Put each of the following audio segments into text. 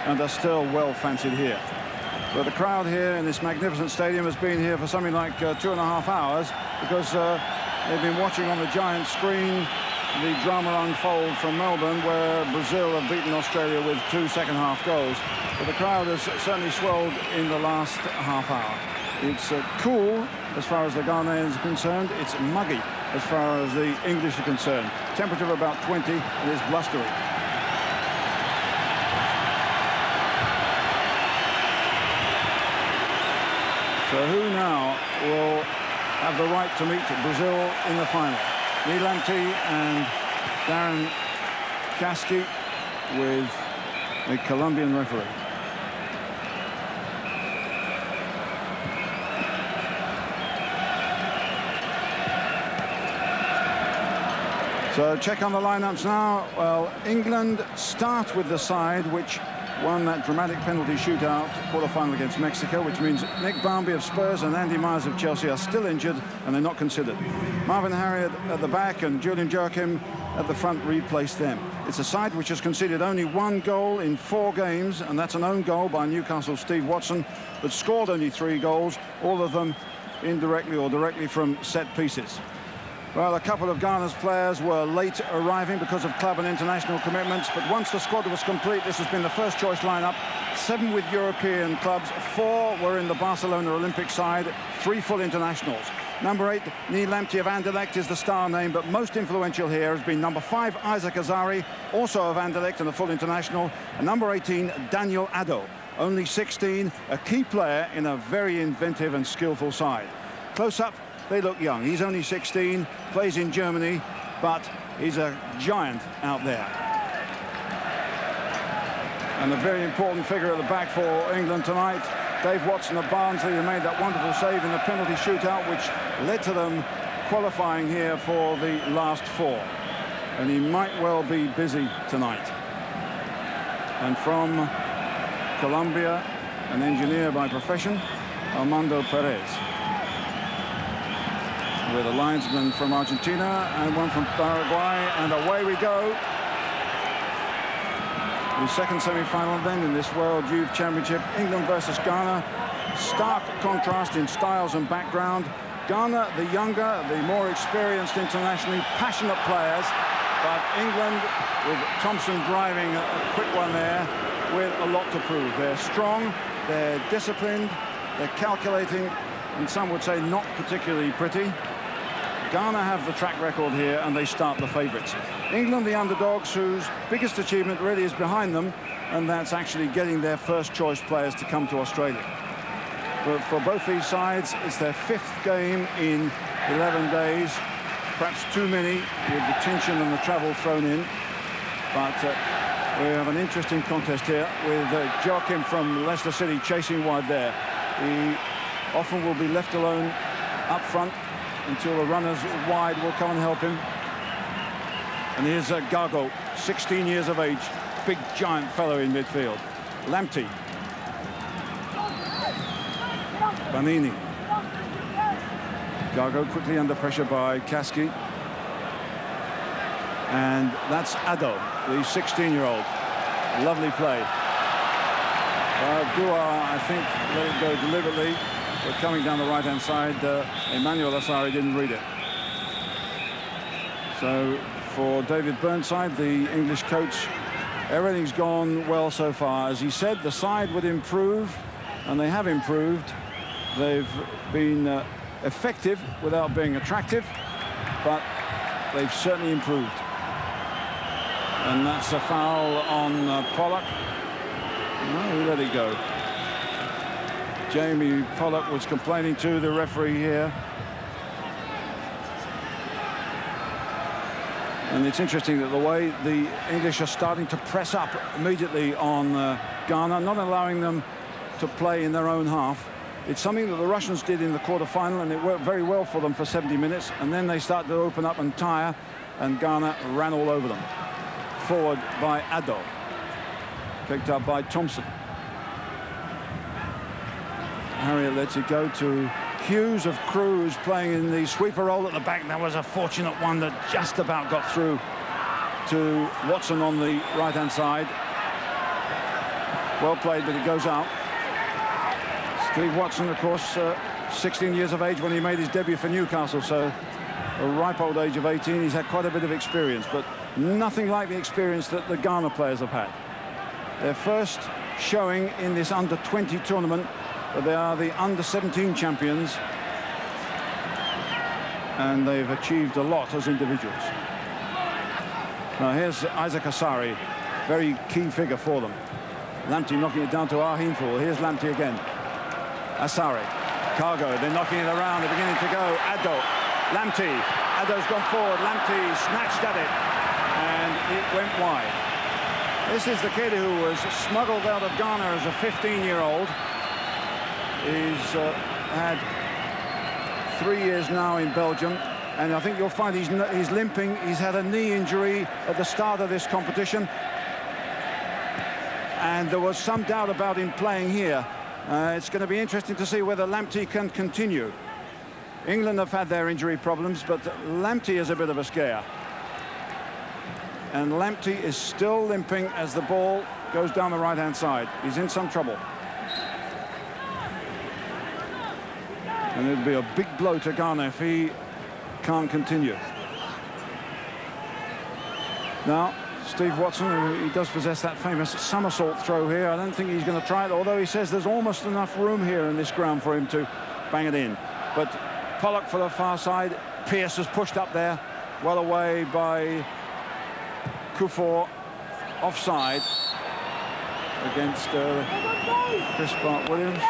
and are still well fancied here. But the crowd here in this magnificent stadium has been here for something like 2.5 hours because they've been watching on the giant screen the drama unfold from Melbourne, where Brazil have beaten Australia with 2 second-half goals. But the crowd has certainly swelled in the last half hour. It's cool as far as the Ghanaians are concerned. It's muggy as far as the English are concerned. Temperature of about 20, and it's blustery. So who now will have the right to meet Brazil in the final? Nilamti and Darren Kasky with the Colombian referee. So check on the lineups now. Well, England start with the side which won that dramatic penalty shootout quarter-final against Mexico, which means Nick Barmby of Spurs and Andy Myers of Chelsea are still injured and they're not considered. Marvin Harriott at the back and Julian Joachim at the front replace them. It's a side which has conceded only 1 goal in 4 games, and that's an own goal by Newcastle's Steve Watson, but scored only 3 goals, all of them indirectly or directly from set pieces. Well, a couple of Ghana's players were late arriving because of club and international commitments, but once the squad was complete, this has been the first choice lineup. 7 with European clubs, 4 were in the Barcelona Olympic side, 3 full internationals. Number 8, Neil Lamptey of Anderlecht is the star name, but most influential here has been number 5, Isaac Azari, also of Anderlecht and a full international, and number 18, Daniel Addo, only 16, a key player in a very inventive and skillful side. Close up, they look young. He's only 16, plays in Germany, but he's a giant out there. And a very important figure at the back for England tonight, Dave Watson of Barnsley, who made that wonderful save in the penalty shootout, which led to them qualifying here for the last 4. And he might well be busy tonight. And from Colombia, an engineer by profession, Armando Perez. With a linesman from Argentina and one from Paraguay, and away we go. The second semi-final then in this World Youth Championship, England versus Ghana. Stark contrast in styles and background. Ghana, the younger, the more experienced internationally, passionate players, but England, with Thompson driving a quick one there, with a lot to prove. They're strong, they're disciplined, they're calculating, and some would say not particularly pretty. Ghana have the track record here, and they start the favourites. England, the underdogs, whose biggest achievement really is behind them, and that's actually getting their first choice players to come to Australia. But for both these sides, it's their 5th game in 11 days, perhaps too many with the tension and the travel thrown in. But we have an interesting contest here with Joachim from Leicester City chasing wide there. He often will be left alone up front until the runners wide will come and help him. And here's Gago, 16 years of age, big giant fellow in midfield. Lamptey. Banini. Gago quickly under pressure by Kasky. And that's Addo, the 16-year-old. Lovely play. Dua, I think, let it go deliberately. But coming down the right-hand side, Emmanuel Asari didn't read it. So for David Burnside, the English coach, everything's gone well so far. As he said, the side would improve, and they have improved. They've been effective without being attractive, but they've certainly improved. And that's a foul on Pollock. No, he let it go. Jamie Pollock was complaining to the referee here. And it's interesting that the way the English are starting to press up immediately on Ghana, not allowing them to play in their own half. It's something that the Russians did in the quarter-final, and it worked very well for them for 70 minutes. And then they started to open up and tire, and Ghana ran all over them. Forward by Addo. Picked up by Thompson. Harriott lets it go to Hughes of Cruz, playing in the sweeper role at the back. That was a fortunate one that just about got through to Watson on the right-hand side. Well played, but it goes out. Steve Watson, of course, 16 years of age when he made his debut for Newcastle, so a ripe old age of 18. He's had quite a bit of experience, but nothing like the experience that the Ghana players have had. Their first showing in this under-20 tournament, but they are the under-17 champions, and they've achieved a lot as individuals. Now here's Isaac Asari, very key figure for them. Lamptey knocking it down to Ahinful. Here's Lamptey again. Asari, Cargo, they're knocking it around, they're beginning to go. Addo, Lamptey, Addo's gone forward, Lamptey snatched at it, and it went wide. This is the kid who was smuggled out of Ghana as a 15-year-old. He's had 3 years now in Belgium, and I think you'll find he's limping. He's had a knee injury at the start of this competition, and there was some doubt about him playing here. It's going to be interesting to see whether Lamptey can continue. England have had their injury problems, but Lamptey is a bit of a scare. And Lamptey is still limping as the ball goes down the right-hand side. He's in some trouble. And it'll be a big blow to Ghana if he can't continue. Now, Steve Watson, he does possess that famous somersault throw here. I don't think he's going to try it, although he says there's almost enough room here in this ground for him to bang it in. But Pollock for the far side. Pearce has pushed up there, well away by Kufuor, offside against Chris Bart-Williams.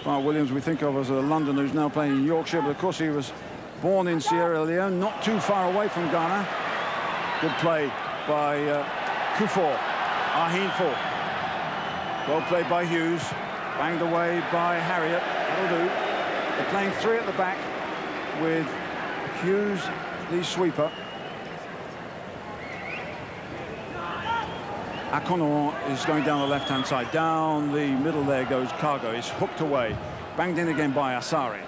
Bart-Williams we think of as a Londoner who's now playing in Yorkshire, but of course he was born in Sierra Leone, not too far away from Ghana. Good play by Kufuor. Ahinful. Well played by Hughes. Banged away by Harriet. That'll do. They're playing three at the back with Hughes, the sweeper. Akono is going down the left-hand side. Down the middle there goes Cargo. It's hooked away. Banged in again by Asari.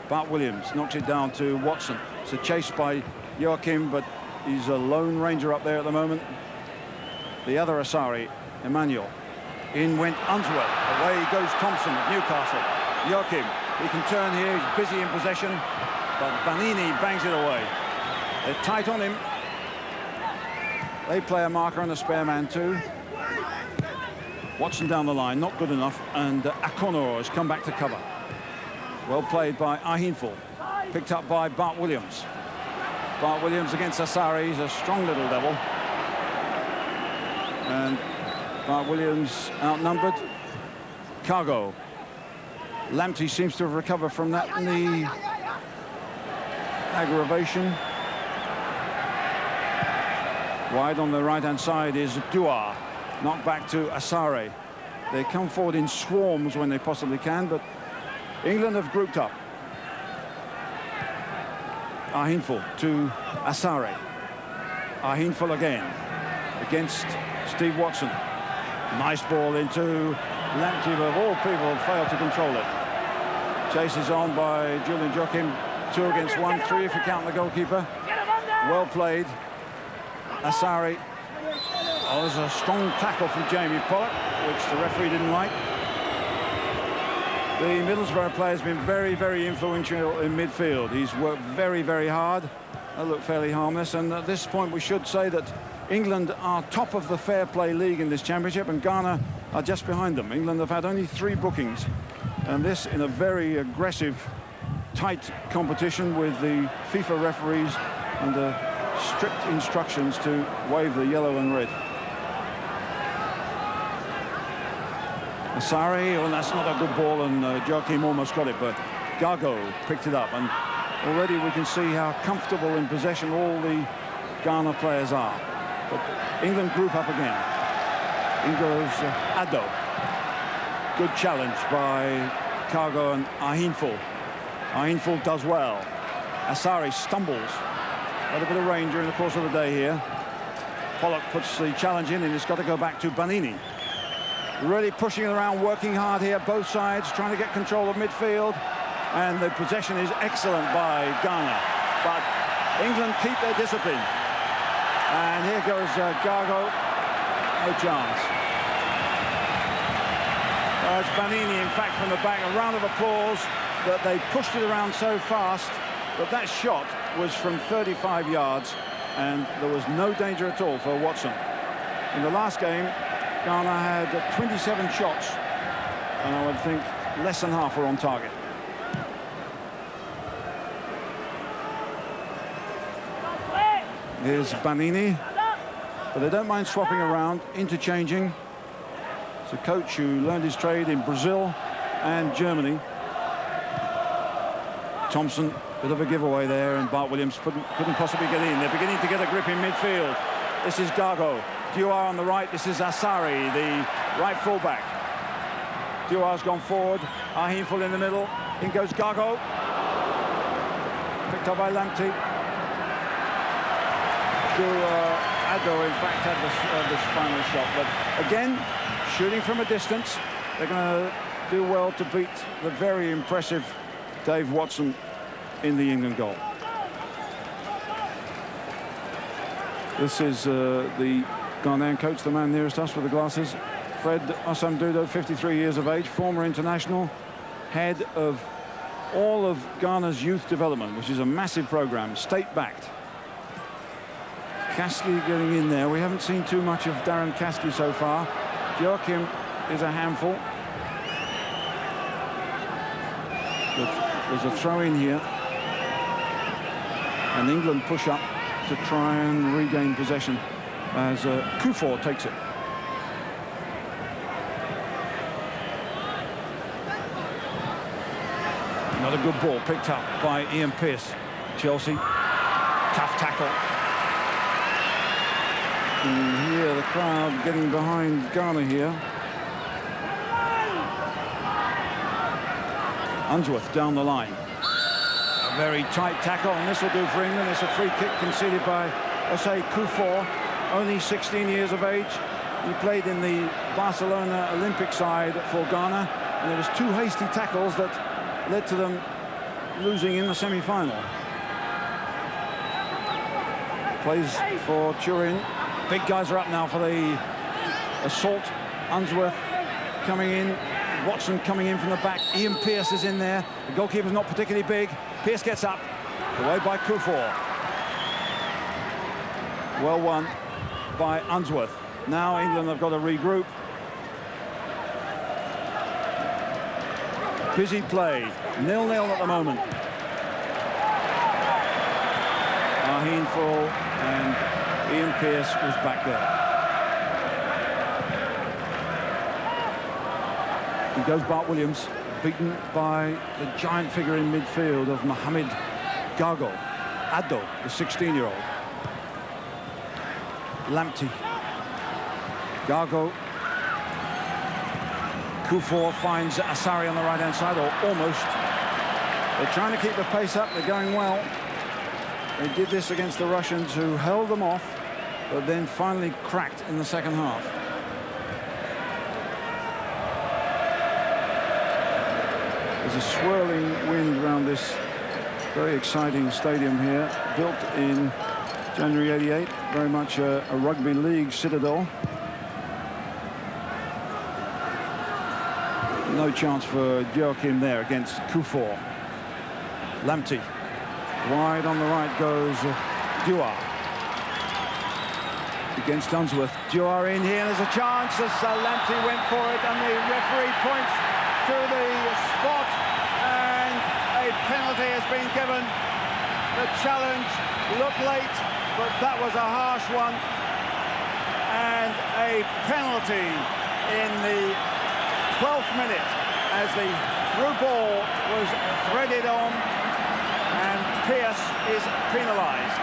Bart-Williams knocks it down to Watson. It's a chase by Joachim, but he's a lone ranger up there at the moment. The other Asari, Emmanuel. In went Unsworth. Away goes Thompson at Newcastle. Joachim, he can turn here. He's busy in possession, but Banini bangs it away. They're tight on him. They play a marker and a spare man too. Watson down the line, not good enough, and Akono has come back to cover. Well played by Ahinful. Picked up by Bart-Williams. Bart-Williams against Asari. He's a strong little devil. And Bart-Williams outnumbered. Cargo. Lamptey seems to have recovered from that knee aggravation. Wide on the right-hand side is Dua. Knocked back to Asare. They come forward in swarms when they possibly can, but England have grouped up. Ahinful to Asare. Ahinful again against Steve Watson. Nice ball into Lamptey, but of all people failed to control it. Chase is on by Julian Joachim. 2 against 1, 3 if you count the goalkeeper. Well played. Asari. Oh, there's a strong tackle from Jamie Pollock, which the referee didn't like. The Middlesbrough player has been very, very influential in midfield. He's worked very, very hard. They look fairly harmless. And at this point, we should say that England are top of the fair play league in this championship, and Ghana are just behind them. England have had only 3 bookings, and this in a very aggressive, tight competition with the FIFA referees under strict instructions to wave the yellow and red. Asari, well, that's not a good ball, and Joachim almost got it, but Gago picked it up, and already we can see how comfortable in possession all the Ghana players are. But England group up again. In goes Addo. Good challenge by Cargo and Ahinful. Ahinful does well. Asari stumbles. Had a bit of rain during the course of the day here. Pollock puts the challenge in, and it's got to go back to Banini. Really pushing it around, working hard here, both sides, trying to get control of midfield. And the possession is excellent by Ghana. But England keep their discipline. And here goes Gago. No chance. It's Banini, in fact, from the back. A round of applause that they pushed it around so fast that that shot was from 35 yards and there was no danger at all for Watson. In the last game, Ghana had 27 shots and I would think less than half were on target. Here's Banini, but they don't mind swapping around, interchanging. It's a coach who learned his trade in Brazil and Germany. Thompson, bit of a giveaway there, and Bart Williams couldn't possibly get in. They're beginning to get a grip in midfield. This is Gago. Duar on the right. This is Asari, the right fullback. Duar's gone forward. Ahimful in the middle. In goes Gago. Picked up by Lamptey. Addo, in fact, had this final shot. But again, shooting from a distance. They're going to do well to beat the very impressive Dave Watson in the England goal. This is the Ghanaian coach, the man nearest us with the glasses. Fred Osamdudo, 53 years of age, former international, head of all of Ghana's youth development, which is a massive program, state-backed. Kaski getting in there. We haven't seen too much of Darren Kaski so far. Joachim is a handful. But there's a throw in here. And England push up to try and regain possession as Kufor takes it. Another good ball picked up by Ian Pearce. Chelsea, tough tackle. And here the crowd getting behind Ghana here. Unsworth down the line. A very tight tackle, and this will do for England. It's a free kick conceded by Osei Kufor, only 16 years of age. He played in the Barcelona Olympic side for Ghana, and there was two hasty tackles that led to them losing in the semi-final. Plays for Turin. Big guys are up now for the assault. Unsworth coming in. Watson coming in from the back. Ian Pearce is in there. The goalkeeper's not particularly big. Pearce gets up. Away by Kufor. Well won by Unsworth. Now England have got to regroup. Busy play. 0-0 at the moment. Ahimful and Ian Pearce was back there. He goes Bart Williams, beaten by the giant figure in midfield of Mohamed Gago. Addo, the 16-year-old. Lamptey. Gago. Kufor finds Asari on the right-hand side, or almost. They're trying to keep the pace up. They're going well. They did this against the Russians, who held them off, but then finally cracked in the second half. There's a swirling wind around this very exciting stadium here, built in January '88, very much a rugby league citadel. No chance for Joachim there against Kufor. Lamptey. Wide on the right goes Duar. Against Unsworth. Duar in here, and there's a chance as Lamptey went for it, and the referee points to the spot, and a penalty has been given. The challenge looked late, but that was a harsh one, and a penalty in the 12th minute as the through ball was threaded on, and Pearce is penalised.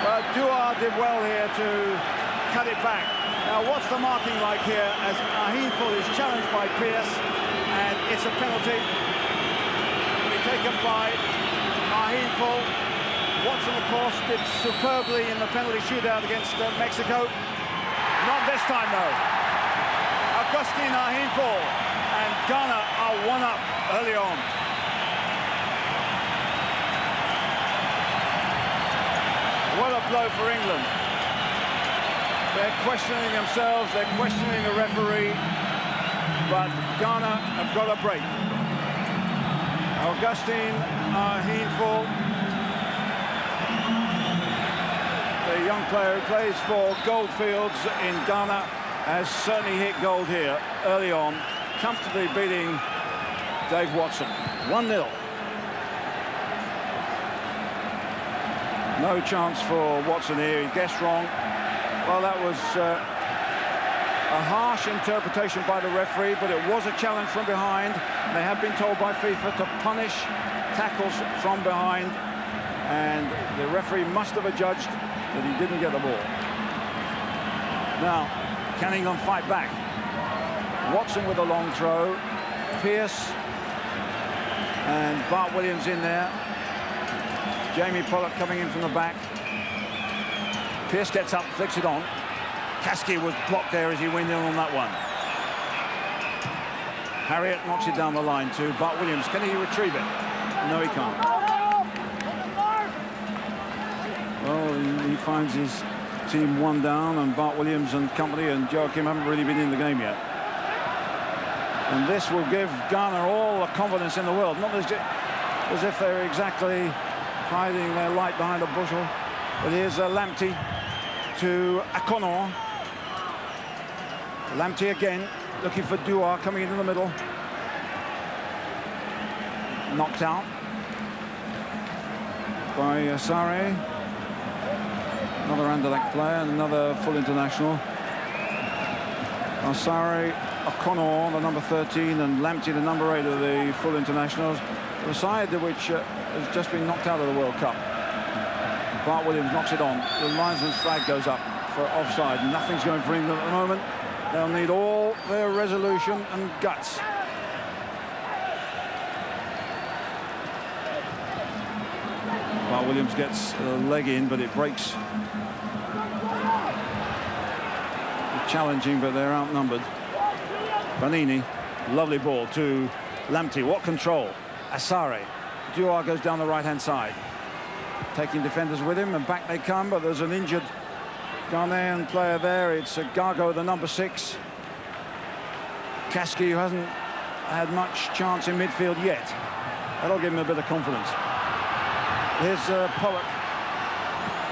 But Duar did well here to cut it back. Now what's the marking like here as Ahimful is challenged by Pearce, and it's a penalty. Will be taken by Ahimful. Watson, of course, did superbly in the penalty shootout against Mexico. Not this time, though. Augustine Ahimful, and Ghana are one up early on. What a blow for England. They're questioning themselves, they're questioning the referee, but Ghana have got a break. Augustine Heenful, the young player who plays for Goldfields in Ghana, has certainly hit gold here early on, comfortably beating Dave Watson. 1-0. No chance for Watson here. He guessed wrong. Well, that was a harsh interpretation by the referee, but it was a challenge from behind. They have been told by FIFA to punish tackles from behind, and the referee must have adjudged that he didn't get the ball. Now, can England fight back? Watson with a long throw. Pearce and Bart Williams in there. Jamie Pollock coming in from the back. Pearce gets up, flicks it on. Kasky was blocked there as he went in on that one. Harriott knocks it down the line to Bart Williams. Can he retrieve it? No, he can't. Well, he finds his team one down, and Bart Williams and company and Joachim haven't really been in the game yet. And this will give Ghana all the confidence in the world, not as if they're exactly hiding their light behind a bushel. But here's Lamptey to Akonor. Lamptey again, looking for Dua, coming into the middle. Knocked out by Sare. Another Anderlecht player, and another full international. Sare, Akonor, the number 13, and Lamptey, the number 8 of the full internationals. The side which has just been knocked out of the World Cup. Bart Williams knocks it on. The linesman's flag goes up for offside. Nothing's going for England at the moment. They'll need all their resolution and guts. Bart Williams gets a leg in, but it breaks. They're challenging, but they're outnumbered. Banini, lovely ball to Lamptey. What control. Asare. Dua goes down the right-hand side. Taking defenders with him, and back they come, but there's an injured Ghanaian player there. It's Gago, the number 6. Kasky, who hasn't had much chance in midfield yet. That'll give him a bit of confidence. Here's Pollock.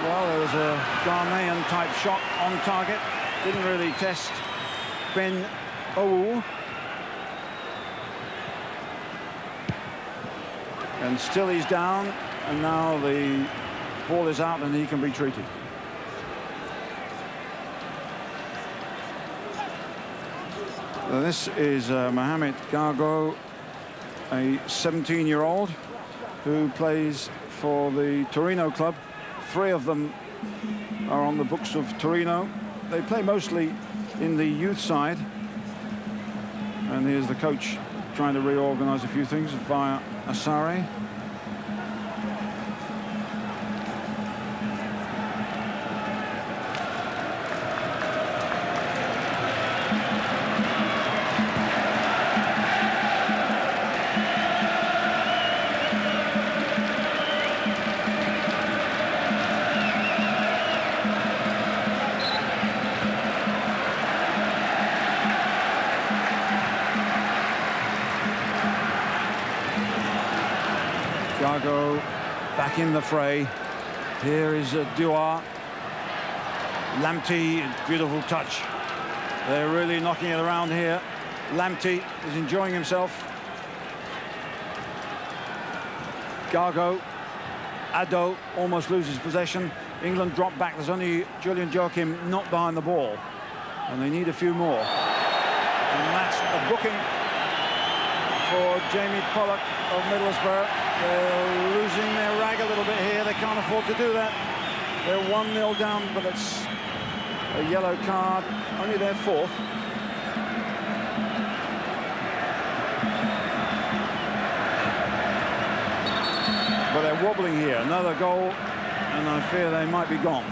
Well, there was a Ghanaian-type shot on target. Didn't really test Ben Owu. And still he's down, and now the ball is out and he can be treated. Now this is Mohamed Gago, a 17-year-old who plays for the Torino club. 3 of them are on the books of Torino. They play mostly in the youth side. And here's the coach trying to reorganize a few things via Asare. Gago back in the fray. Here is Dua. Lamptey, beautiful touch. They're really knocking it around here. Lamptey is enjoying himself. Gago. Addo almost loses possession. England drop back. There's only Julian Joachim not behind the ball. And they need a few more. And that's a booking for Jamie Pollock of Middlesbrough. They're losing their rag a little bit here. They can't afford to do that. They're 1-0 down, but it's a yellow card. Only their 4th. But they're wobbling here. Another goal, and I fear they might be gone.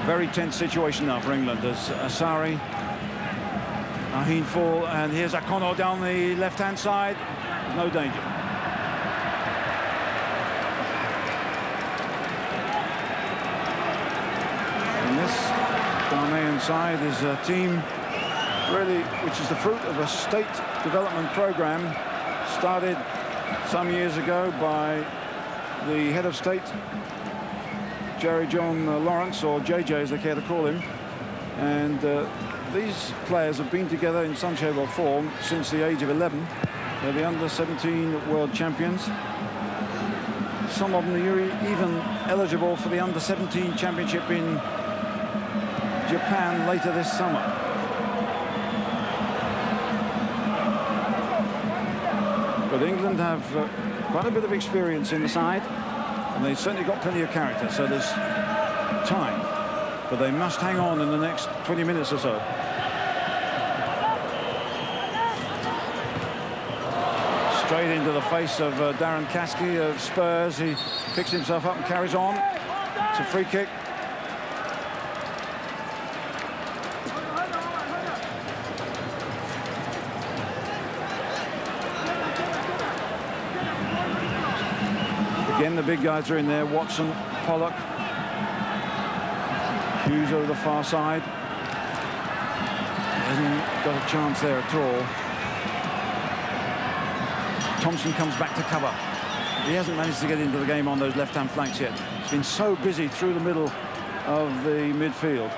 Very tense situation now for England as Asare, Heenful, and here's Akonor down the left-hand side. There's no danger. This Ghanaian side is a team really which is the fruit of a state development program started some years ago by the head of state, Jerry John Lawrence, or JJ as they care to call him. And these players have been together in some shape or form since the age of 11. They're the under-17 world champions. Some of them are even eligible for the under-17 championship in Japan later this summer. But England have quite a bit of experience in the side, and they've certainly got plenty of character, so there's time. But they must hang on in the next 20 minutes or so. Straight into the face of Darren Caskey of Spurs. He picks himself up and carries on. It's a free kick. Again, the big guys are in there. Watson, Pollock. Hughes over the far side. Hasn't got a chance there at all. Thompson comes back to cover. He hasn't managed to get into the game on those left-hand flanks yet. He's been so busy through the middle of the midfield.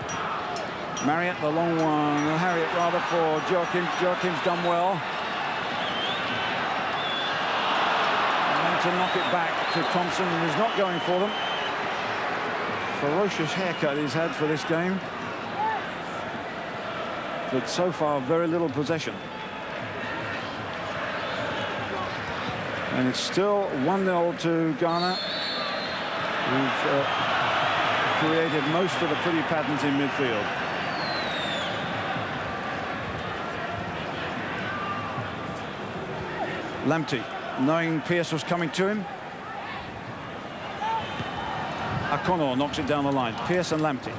Marriott, the long one. Harriott, rather, for Joachim. Joachim's done well. And to knock it back to Thompson, and he's not going for them. Ferocious haircut he's had for this game. But so far, very little possession. And it's still 1-0 to Ghana, who've created most of the pretty patterns in midfield. Lamptey, knowing Pearce was coming to him. Akono knocks it down the line. Pearce and Lamptey.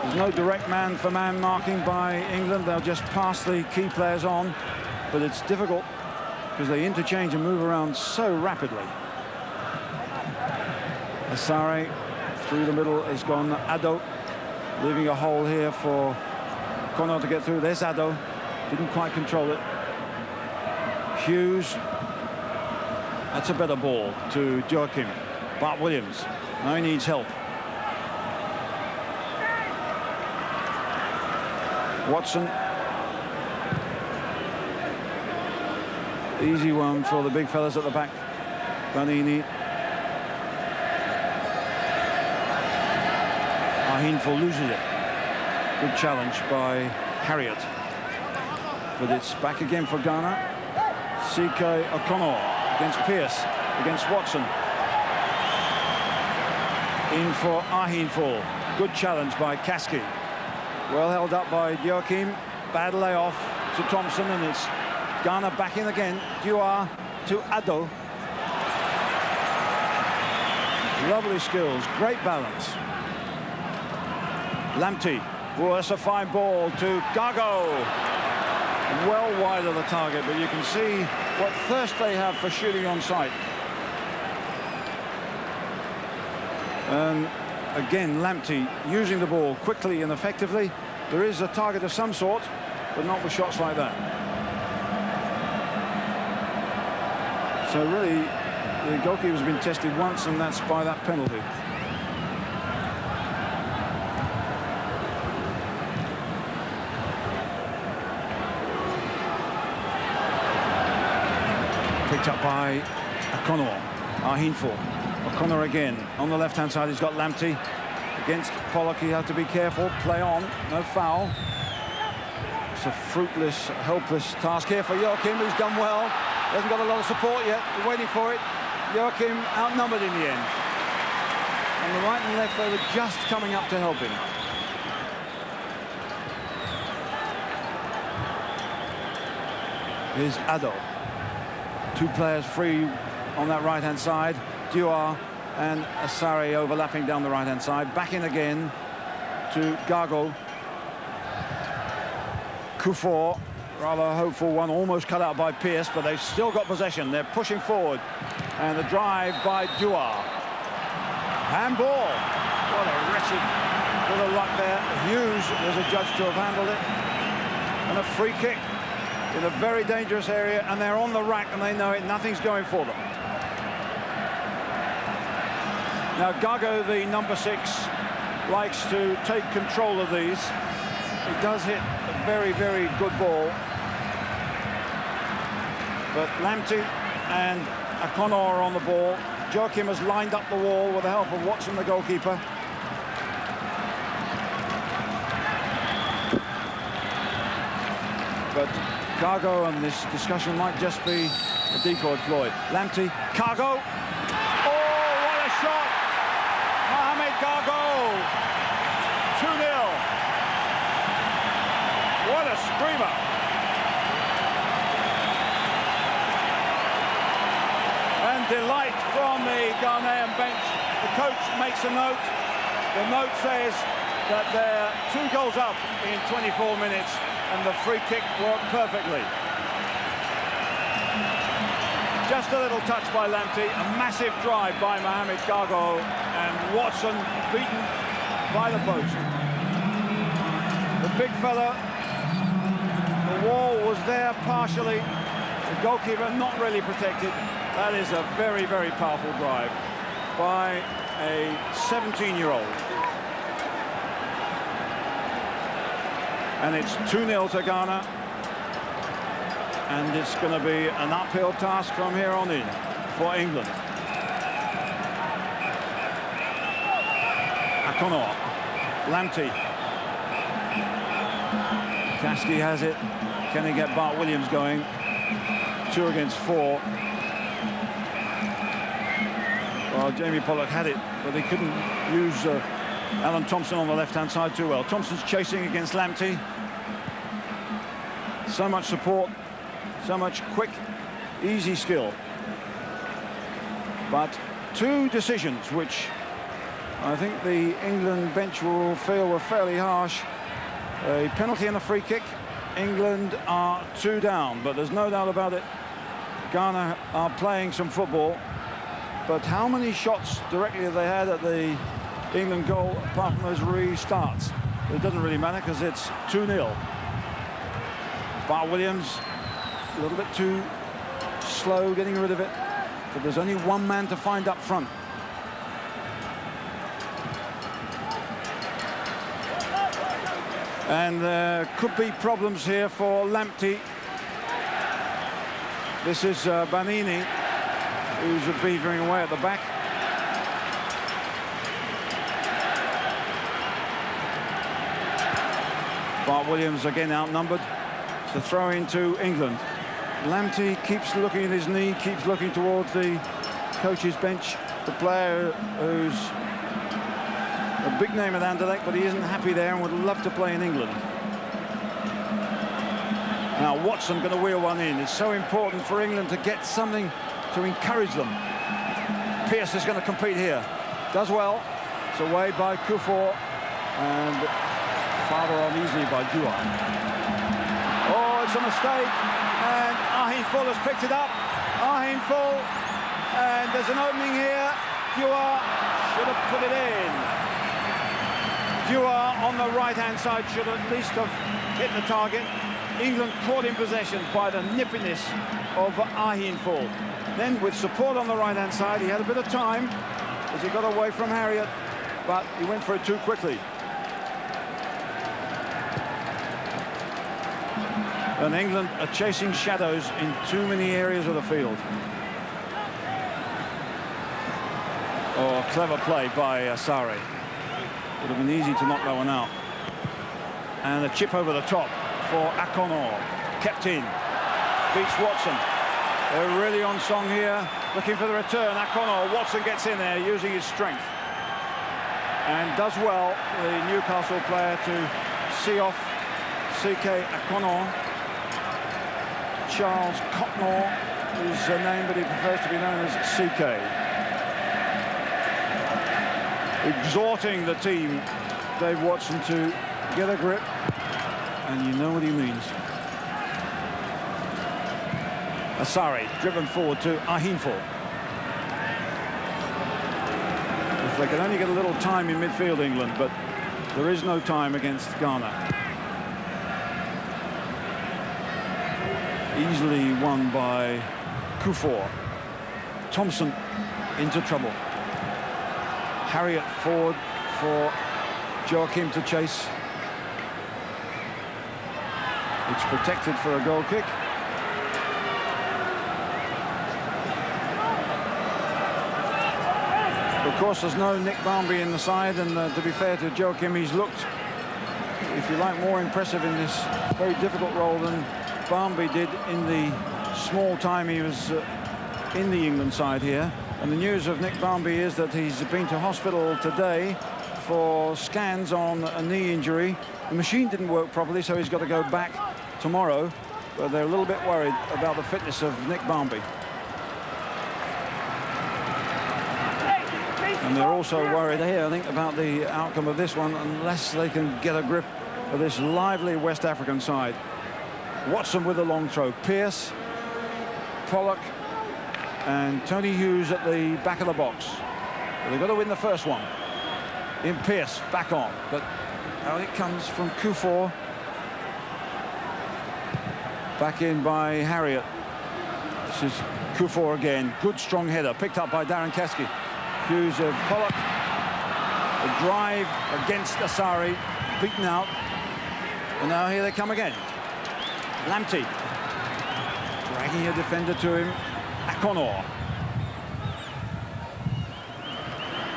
There's no direct man-for-man marking by England. They'll just pass the key players on, but it's difficult because they interchange and move around so rapidly. Asare through the middle is gone. Addo leaving a hole here for Kono to get through. There's Addo. Didn't quite control it. Hughes. That's a better ball to Joachim. Bart Williams. Now he needs help. Watson. Easy one for the big fellas at the back. Vanini. Ahinful loses it. Good challenge by Harriott. But it's back again for Ghana. CK O'Connor against Pearce, against Watson. In for Ahinful. Good challenge by Caskey. Well held up by Joachim. Bad layoff to Thompson, and it's Ghana back in again. Dua to Addo. Lovely skills, great balance. Lamptey. Oh, that's a fine ball to Gago. Well wide of the target, but you can see what thirst they have for shooting on sight. And again, Lamptey using the ball quickly and effectively. There is a target of some sort, but not with shots like that. So really, the goalkeeper's been tested once, and that's by that penalty. Picked up by O'Connor. Ahinful. O'Connor again. On the left-hand side, he's got Lamptey. Against Pollock, he had to be careful. Play on. No foul. It's a fruitless, helpless task here for Joachim, who's done well. He hasn't got a lot of support yet. We're waiting for it. Joachim outnumbered in the end. On the right and left, they were just coming up to help him. Here's Addo. Two players free on that right-hand side. Dua and Asare overlapping down the right-hand side. Back in again to Gago. Kufor, rather hopeful one, almost cut out by Pearce, but they've still got possession. They're pushing forward. And the drive by Dua. Handball. What a wretched luck there. Hughes was adjudged to have handled it. And a free kick in a very dangerous area, and they're on the rack and they know it. Nothing's going for them. Now Gago, the number 6, likes to take control of these. He does hit a very, very good ball. But Lamptey and O'Connor are on the ball. Joachim has lined up the wall with the help of Watson, the goalkeeper. But Cargo, and this discussion might just be a decoy Floyd. Lamptey, Cargo. Oh, what a shot! Mohamed Cargo. 2-0. What a screamer. And delight from the Ghanaian bench. The coach makes a note. The note says that they're 2 goals up in 24 minutes. And the free kick worked perfectly. Just a little touch by Lamptey, a massive drive by Mohamed Gago, and Watson beaten by the post. The big fella, the wall was there partially, the goalkeeper not really protected. That is a very, very powerful drive by a 17-year-old. And it's 2-0 to Ghana. And it's going to be an uphill task from here on in for England. O'Connor, Lamptey. Kasky has it. Can he get Bart Williams going? 2 against 4. Well, Jamie Pollock had it, but he couldn't use Alan Thompson on the left-hand side too well. Thompson's chasing against Lamptey. So much support, so much quick, easy skill. But 2 decisions which I think the England bench will feel were fairly harsh. A penalty and a free kick. England are 2 down, but there's no doubt about it. Ghana are playing some football. But how many shots directly have they had at the England goal apart from those restarts? It doesn't really matter because it's 2-0. Bart Williams, a little bit too slow getting rid of it. But there's only 1 man to find up front. And there could be problems here for Lamptey. This is Banini, who's beavering away at the back. Bart Williams again outnumbered. The throw into England. Lamptey keeps looking at his knee, keeps looking towards the coach's bench. The player who's a big name at Anderlecht, but he isn't happy there and would love to play in England. Now Watson going to wheel one in. It's so important for England to get something to encourage them. Pearce is going to compete here. Does well. It's away by Kufor and farther on easily by Dua. Oh, it's a mistake, and Ahin Full has picked it up. Ahin Full, and there's an opening here. Dua should have put it in. Dua on the right-hand side should at least have hit the target. England caught in possession by the nippiness of Ahin Full. Then with support on the right-hand side, he had a bit of time as he got away from Harriott, but he went for it too quickly. And England are chasing shadows in too many areas of the field. Oh, clever play by Asari. Would have been easy to knock that one out. And a chip over the top for O'Connor. Kept in. Beats Watson. They're really on song here. Looking for the return. O'Connor. Watson gets in there using his strength. And does well, the Newcastle player, to see off C.K. O'Connor. Charles Cotnor is a name, but he prefers to be known as CK. Exhorting the team, Dave Watson, to get a grip, and you know what he means. Asari driven forward to Ahinful. If they could only get a little time in midfield, England, but There is no time against Ghana. Easily won by Kufuor. Thompson into trouble. Harriet forward for Joachim to chase. It's protected for a goal kick. Of course, there's no Nick Barmby in the side, and to be fair to Joachim, he's looked, if you like, more impressive in this very difficult role than Barmby did in the small time he was in the England side here. And the news of Nick Barmby is that he's been to hospital today for scans on a knee injury. The machine didn't work properly, so he's got to go back tomorrow. But they're a little bit worried about the fitness of Nick Barmby. And they're also worried here, I think, about the outcome of this one, unless they can get a grip of this lively West African side. Watson with a long throw. Pearce, Pollock, and Tony Hughes at the back of the box. But they've got to win the first one. In Pearce, back on. But out it comes from Kufuor. Back in by Harriet. This is Kufuor again. Good strong header, picked up by Darren Keski. Hughes of Pollock. A drive against Asari, beaten out. And now here they come again. Lamptey dragging a defender to him. Akonor.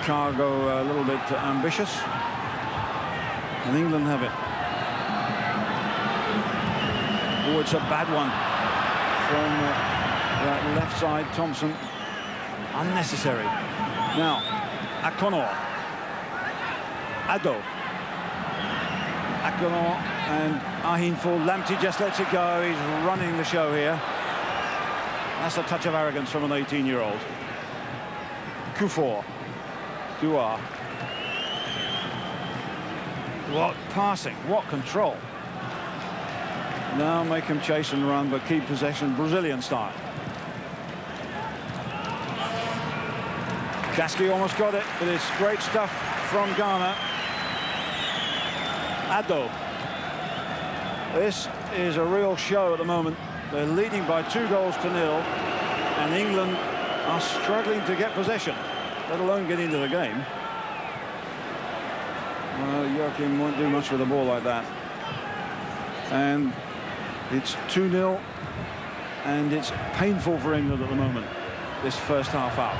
Cargo a little bit ambitious. And England have it. Oh, it's a bad one from that left side. Thompson. Unnecessary. Now, Akonor. Ado. Akonor and Ahinful. Lamptey just lets it go. He's running the show here. That's a touch of arrogance from an 18-year-old. Kufuor. Dua. What passing, what control. Now make him chase and run, but keep possession Brazilian style. Kaski almost got it, but it's great stuff from Ghana. Ado. This is a real show at the moment. They're leading by 2-0, and England are struggling to get possession, let alone get into the game. Joachim won't do much with a ball like that. And it's 2-0, and it's painful for England at the moment, this first half out.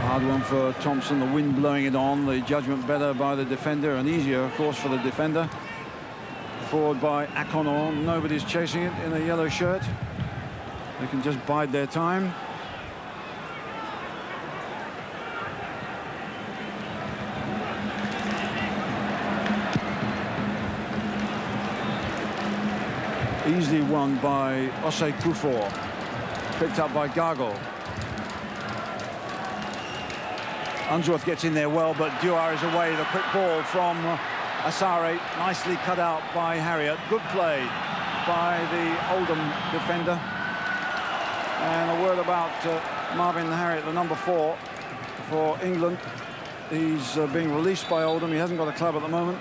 Hard one for Thompson, the wind blowing it on, the judgment better by the defender, and easier, of course, for the defender. Forward by Akonor, nobody's chasing it in a yellow shirt. They can just bide their time. Easily won by Osei Kufuor, picked up by Gargo. Unsworth gets in there well, but Dewar is away. The quick ball from Asare, nicely cut out by Harriet. Good play by the Oldham defender. And a word about Marvin Harriet, the number 4 for England. He's being released by Oldham. He hasn't got a club at the moment.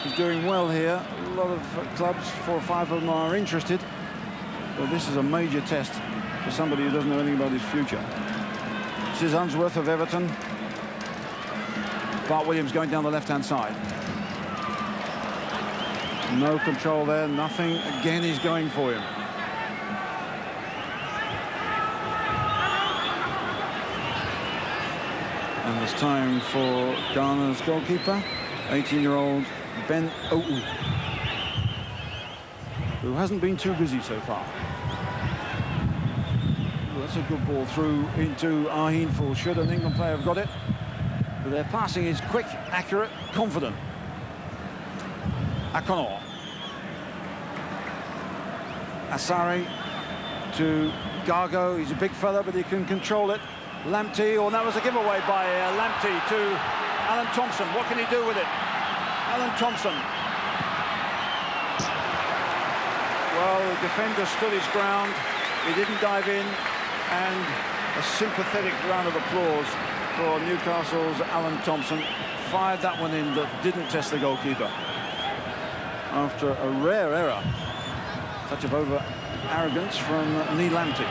He's doing well here. A lot of clubs, 4 or 5 of them, are interested. But this is a major test for somebody who doesn't know anything about his future. This is Unsworth of Everton. Bart Williams going down the left-hand side. No control there, nothing. Again, he's going for him. And it's time for Ghana's goalkeeper, 18-year-old Ben Ou, who hasn't been too busy so far. Well, that's a good ball through into Ahinful. Should an England player have got it? But their passing is quick, accurate, confident. Akonor. Asari to Gargo. He's a big fella, but he can control it. Lamptey, that was a giveaway by Lamptey to Alan Thompson. What can he do with it? Alan Thompson. Well, the defender stood his ground. He didn't dive in, and a sympathetic round of applause for Newcastle's Alan Thompson. Fired that one in that didn't test the goalkeeper. After a rare error, touch of over arrogance from Neil Lamptey.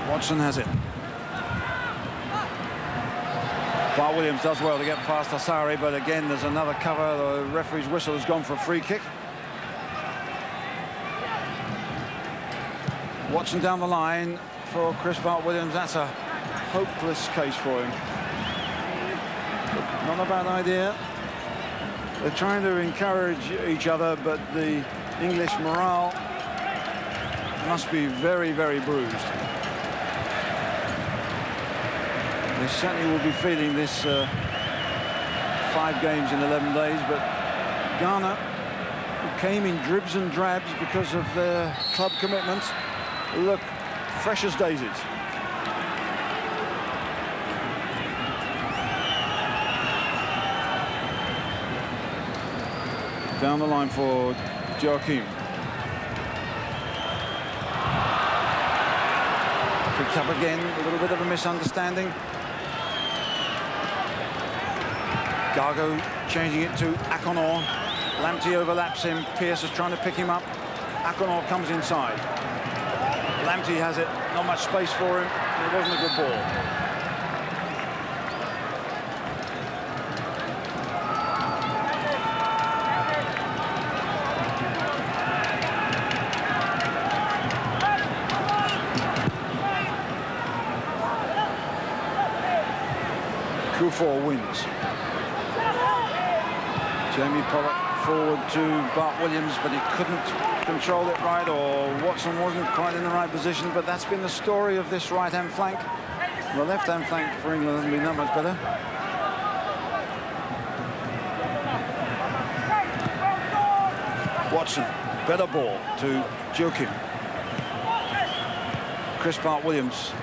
Watson has it. Bart Williams does well to get past Asari, but again there's another cover. The referee's whistle has gone for a free kick. Watson down the line for Chris Bart Williams. That's a hopeless case for him. Not a bad idea. They're trying to encourage each other, but the English morale must be very, very bruised. They certainly will be feeling this 5 games in 11 days, but Ghana, who came in dribs and drabs because of their club commitments, look fresh as daisies. Down the line for Joachim. Picked up again, a little bit of a misunderstanding. Gargo changing it to Akonor. Lamptey overlaps him. Pearce is trying to pick him up. Akonor comes inside. Lamptey has it. Not much space for him. It wasn't a good ball. Kufor wins. Jamie Pollock forward to Bart Williams, but he couldn't control it right, or Watson wasn't quite in the right position. But that's been the story of this right-hand flank. The left-hand flank for England hasn't been that much better. Watson, better ball to Joachim. Chris Bart Williams,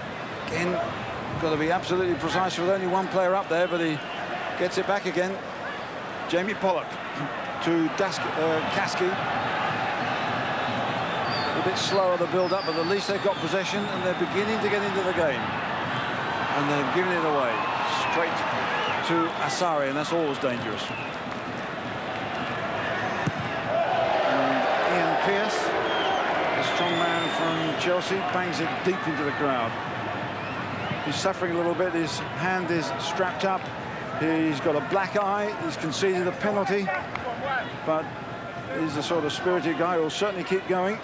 again, got to be absolutely precise with only one player up there, but he gets it back again. Jamie Pollock to Kasky. A bit slower the build-up, but at least they've got possession and they're beginning to get into the game. And they've given it away straight to Asari, and that's always dangerous. And Ian Pearce, the strong man from Chelsea, bangs it deep into the crowd. He's suffering a little bit. His hand is strapped up. He's got a black eye. He's conceded a penalty, but he's the sort of spirited guy who'll certainly keep going.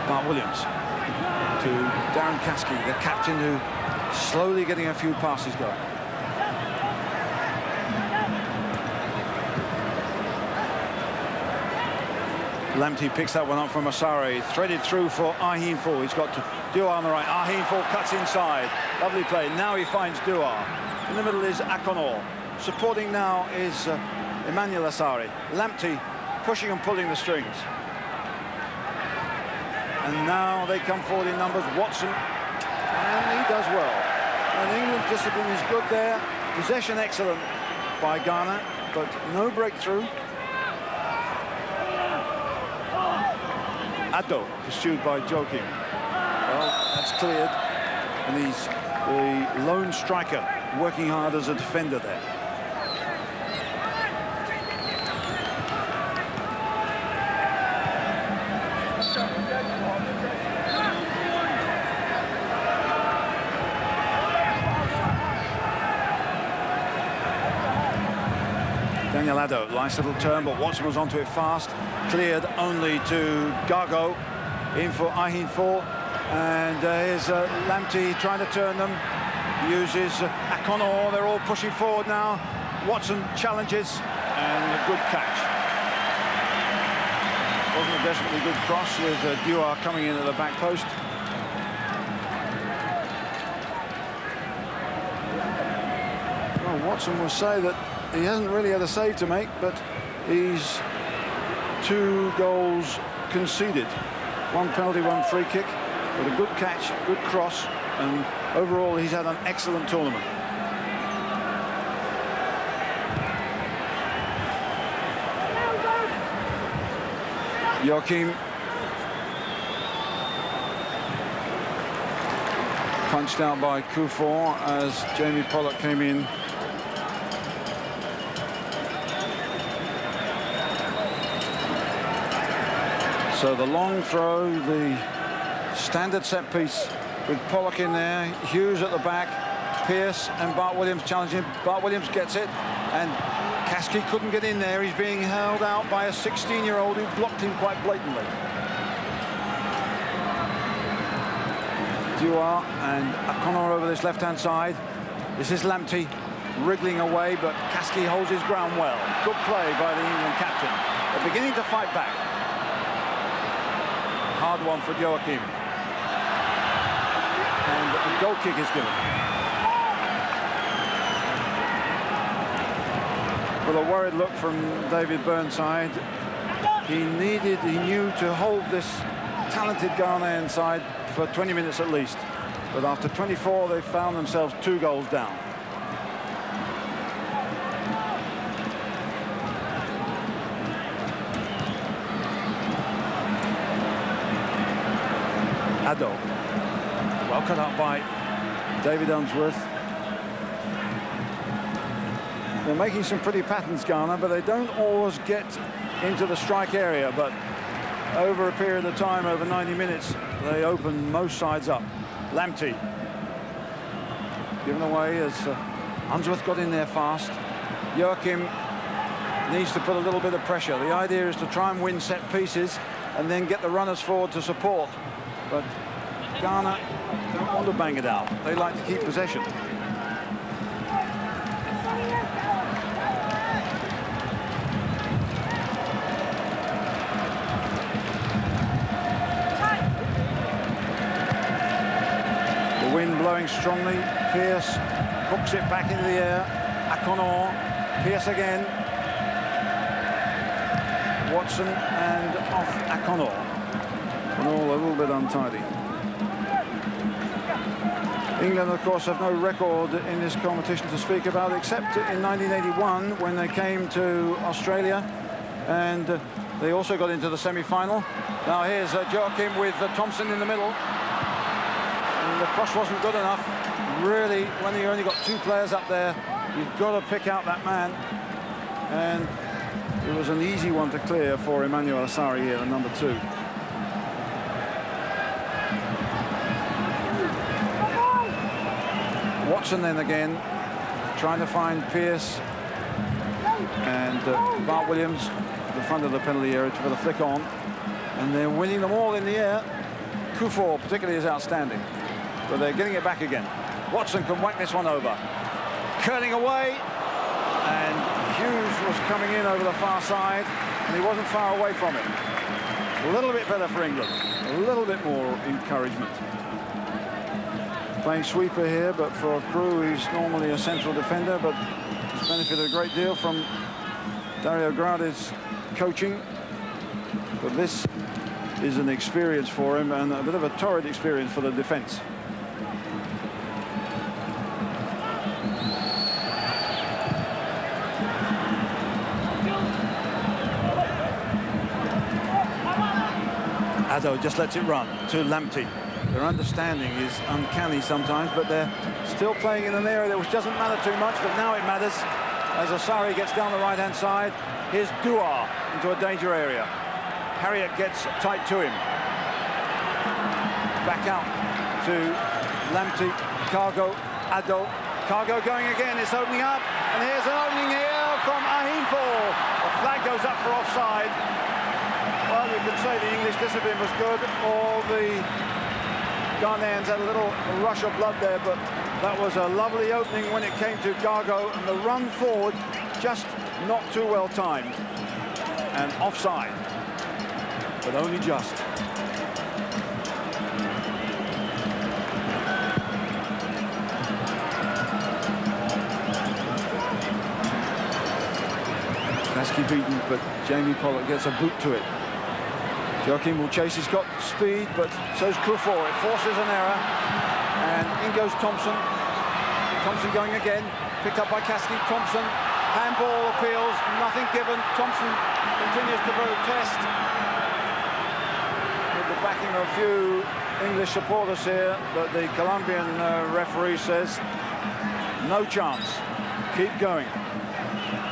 Bart Williams to Darren Kasky, the captain, who slowly getting a few passes going. Lamptey picks that one up from Asari, threaded through for Ahin Fall. He's got to Duar on the right. Ahin Fall cuts inside. Lovely play. Now he finds Duar. In the middle is Akonor. Supporting now is Emmanuel Asari. Lamptey pushing and pulling the strings. And now they come forward in numbers. Watson, and he does well. And England's discipline is good there. Possession excellent by Ghana, but no breakthrough. Addo pursued by Joachim. Well, that's cleared, and he's the lone striker working hard as a defender there. Daniel Addo, nice little turn, but Watson was onto it fast. Cleared only to Gargo, in for Ahin Fall. And here's Lamptey trying to turn them. Uses Akonor, they're all pushing forward now. Watson challenges, and a good catch. Wasn't a desperately good cross with Duar coming in at the back post. Well, Watson will say that he hasn't really had a save to make, but he's 2 goals conceded. 1 penalty, 1 free kick, but a good catch, good cross, and overall he's had an excellent tournament. Joachim punched out by Kufor as Jamie Pollock came in. So the long throw, the standard set piece with Pollock in there, Hughes at the back, Pearce and Bart Williams challenging. Bart Williams gets it, and Kasky couldn't get in there. He's being held out by a 16-year-old who blocked him quite blatantly. Duar and O'Connor over this left-hand side. This is Lamptey wriggling away, but Kasky holds his ground well. Good play by the England captain. They're beginning to fight back. Hard one for Joachim. And a goal kick is given. With a worried look from David Burnside. He knew to hold this talented Ghanaian side for 20 minutes at least. But after 24, they found themselves 2 goals down. Addo. Well cut up by David Unsworth. They're making some pretty patterns, Ghana, but they don't always get into the strike area. But over a period of time, over 90 minutes, they open most sides up. Lamptey given away as Unsworth got in there fast. Joachim needs to put a little bit of pressure. The idea is to try and win set pieces and then get the runners forward to support. But Ghana don't want to bang it out. They like to keep possession. The wind blowing strongly. Pearce hooks it back into the air. O'Connor, Pearce again. Watson and off O'Connor. And all a little bit untidy. England, of course, have no record in this competition to speak about, except in 1981 when they came to Australia, and they also got into the semi-final. Now here's Joachim with Thompson in the middle, and the cross wasn't good enough. Really, when you only got 2 players up there, you've got to pick out that man, and it was an easy one to clear for Emmanuel Asari here, the number 2. Watson then again, trying to find Pearce and Bart Williams at the front of the penalty area to put a flick on, and they're winning them all in the air. Kufor particularly is outstanding, but they're getting it back again. Watson can whack this one over, curling away, and Hughes was coming in over the far side, and he wasn't far away from it. A little bit better for England, a little bit more encouragement. Playing sweeper here, but for Crew, he's normally a central defender, but he's benefited a great deal from Dario Grade's coaching. But this is an experience for him, and a bit of a torrid experience for the defence. Addo just lets it run to Lamptey. Their understanding is uncanny sometimes, but they're still playing in an area which doesn't matter too much, but now it matters as Asari gets down the right-hand side. Here's Duar into a danger area. Harriott gets tight to him. Back out to Lamptey, Cargo, Addo. Cargo going again, it's opening up, and here's an opening here from Ahimfo. The flag goes up for offside. Well, you could say the English discipline was good, or the Ghanaians had a little rush of blood there, but that was a lovely opening when it came to Gargo, and the run forward just not too well timed. And offside, but only just. Kasky beaten, but Jamie Pollock gets a boot to it. Joachim will chase, he's got speed, but so's Kuffour. It forces an error, and in goes Thompson. Thompson going again, picked up by Kasky. Thompson, handball appeals, nothing given. Thompson continues to protest. With the backing of a few English supporters here, but the Colombian referee says, no chance, keep going.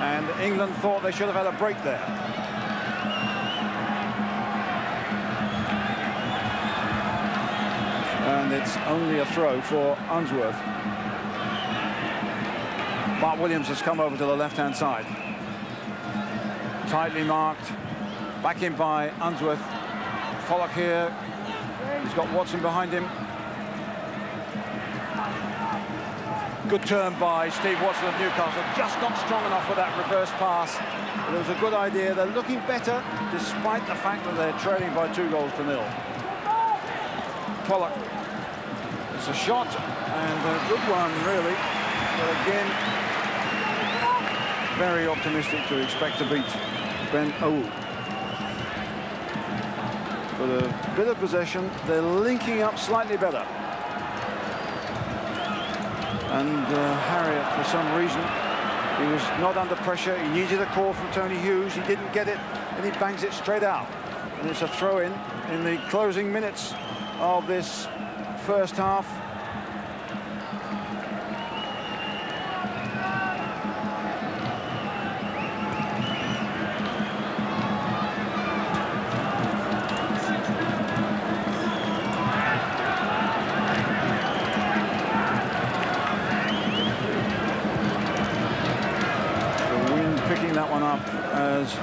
And England thought they should have had a break there. And it's only a throw for Unsworth. Bart Williams has come over to the left-hand side. Tightly marked, back in by Unsworth. Pollock here, he's got Watson behind him. Good turn by Steve Watson of Newcastle, just not strong enough for that reverse pass. But it was a good idea. They're looking better, despite the fact that they're trailing by 2-0. Pollock, it's a shot, and a good one, really. But again, very optimistic to expect to beat Ben Owl. For a bit of possession, they're linking up slightly better. And Harriott, for some reason, he was not under pressure. He needed a call from Tony Hughes. He didn't get it, and he bangs it straight out. And it's a throw-in the closing minutes of this first half. As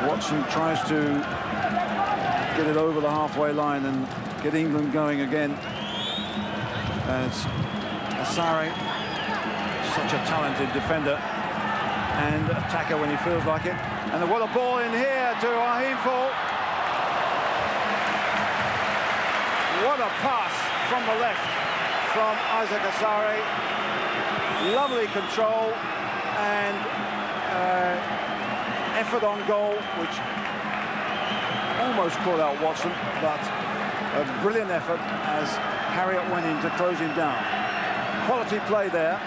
Watson tries to get it over the halfway line and get England going again. As Asare, such a talented defender and attacker when he feels like it. And what a ball in here to Ahimful. What a pass from the left from Isaac Asare. Lovely control and effort on goal, which almost caught out Watson, but a brilliant effort as Harriott went in to close him down. Quality play there,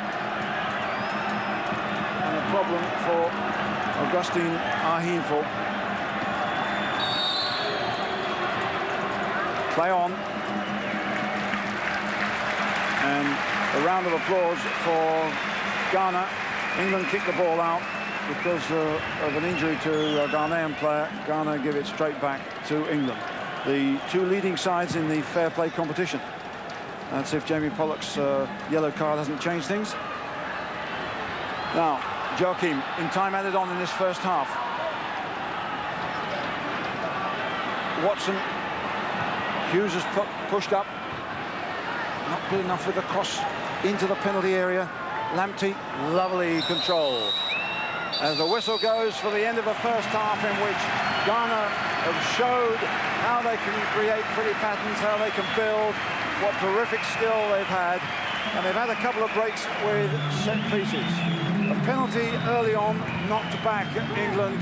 and a problem for Augustine Ahimful. Play on, and a round of applause for Ghana. England kicked the ball out because of an injury to a Ghanaian player. Ghana give it straight back to England. The two leading sides in the fair play competition. That's if Jamie Pollock's yellow card hasn't changed things. Now, Joachim, in time added on in this first half. Watson, Hughes has pushed up. Not good enough with the cross into the penalty area. Lamptey, lovely control. As the whistle goes for the end of the first half, in which Ghana have showed how they can create pretty patterns, how they can build, what terrific skill they've had. And they've had a couple of breaks with set pieces. A penalty early on knocked back England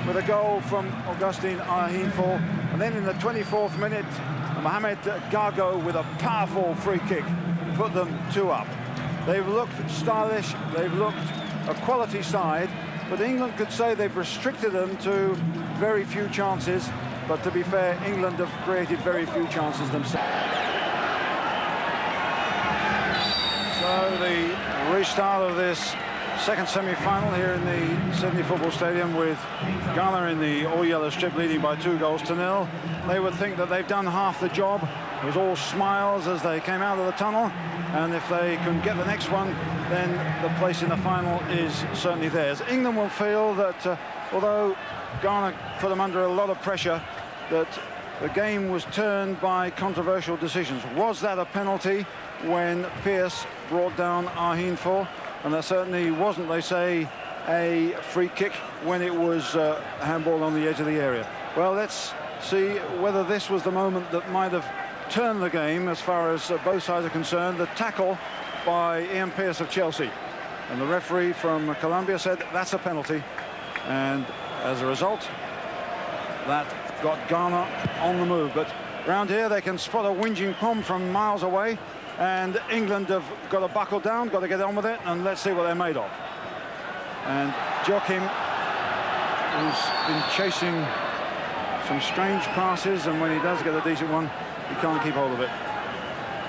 with a goal from Augustine Ahimful. And then in the 24th minute, Mohamed Gago with a powerful free kick put them 2 up. They've looked stylish, they've looked a quality side, but England could say they've restricted them to very few chances. But to be fair, England have created very few chances themselves. So the restart of this second semi-final here in the Sydney Football Stadium, with Ghana in the all-yellow strip leading by 2-0. They would think that they've done half the job. It was all smiles as they came out of the tunnel, and if they can get the next one, then the place in the final is certainly theirs. England will feel that although Ghana put them under a lot of pressure, that the game was turned by controversial decisions. Was that a penalty when Pearce brought down Ahimful? And there certainly wasn't, they say, a free kick when it was handball on the edge of the area. Well, let's see whether this was the moment that might have turned the game as far as both sides are concerned. The tackle by Ian Pearce of Chelsea. And the referee from Colombia said that's a penalty. And as a result. That got Ghana on the move, but round here they can spot a whinging pom from miles away, and England have got to buckle down, got to get on with it, and let's see what they're made of. And Joachim, who's been chasing some strange passes, and when he does get a decent one, he can't keep hold of it.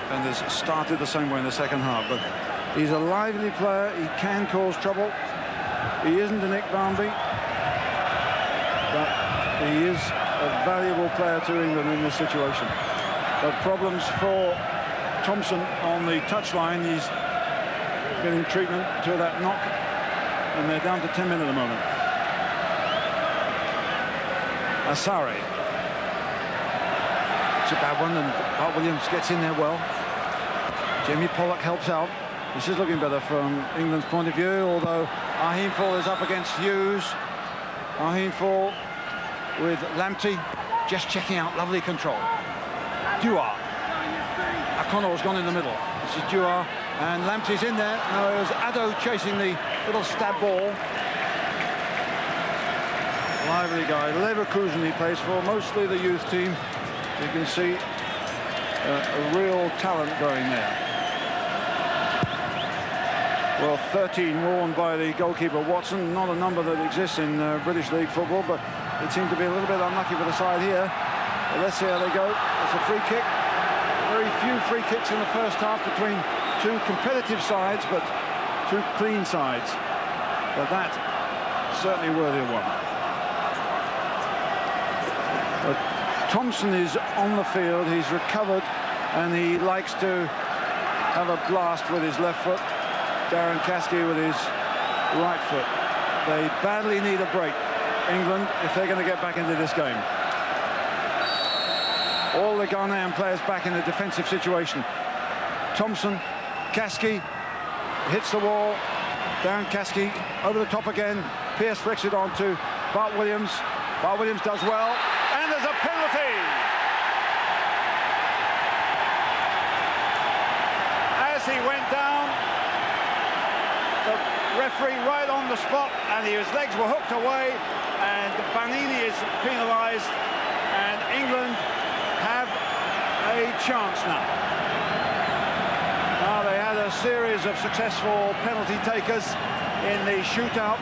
And has started the same way in the second half, but he's a lively player, he can cause trouble. He isn't a Nick Barmby, but he is a valuable player to England in this situation. But problems for Thompson on the touchline. He's getting treatment to that knock, and they're down to 10 men at the moment. Asari. It's a bad one, and Bart Williams gets in there well. Jamie Pollock helps out. This is looking better from England's point of view, although Ahimfall is up against Hughes. Ahimfall with Lamptey just checking out, lovely control. Dua. O'Connell's gone in the middle. This is Dua, and Lamptey's in there. Now it was Addo chasing the little stab ball. Lively guy. Leverkusen he plays for, mostly the youth team. You can see a real talent going there. Well, 13 worn by the goalkeeper Watson, not a number that exists in British League football, but it seemed to be a little bit unlucky for the side here. But let's see how they go. It's a free kick. Very few free kicks in the first half between two competitive sides, but two clean sides. But that certainly worthy of one. But Thompson is on the field, he's recovered, and he likes to have a blast with his left foot. Darren Caskey with his right foot. They badly need a break, England, if they're going to get back into this game. All the Ghanaian players back in a defensive situation. Thompson, Caskey, hits the wall. Darren Caskey over the top again. Pearce flicks it on to Bart Williams. Bart Williams does well, and there's a penalty. As he went down, the referee right on the spot, and his legs were hooked away, and Banini is penalised, and England have a chance now. Now they had a series of successful penalty takers in the shootout.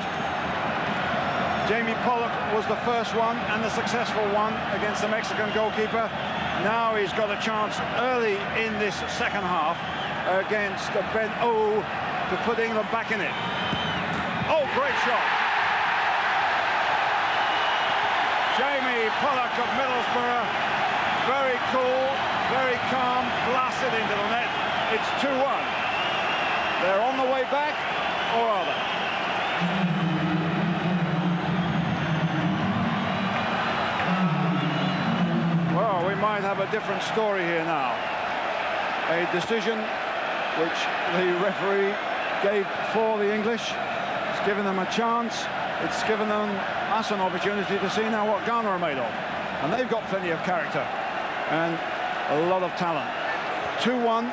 Jamie Pollock was the first one and the successful one against the Mexican goalkeeper. Now he's got a chance early in this second half against Ben O to put England back in it. Oh, great shot. Jamie Pollock of Middlesbrough, very cool, very calm, blasted into the net. It's 2-1. They're on the way back, or are they? Well, we might have a different story here now. A decision which the referee gave for the English. It's given them a chance. It's given us an opportunity to see now what Ghana are made of. And they've got plenty of character and a lot of talent. 2-1.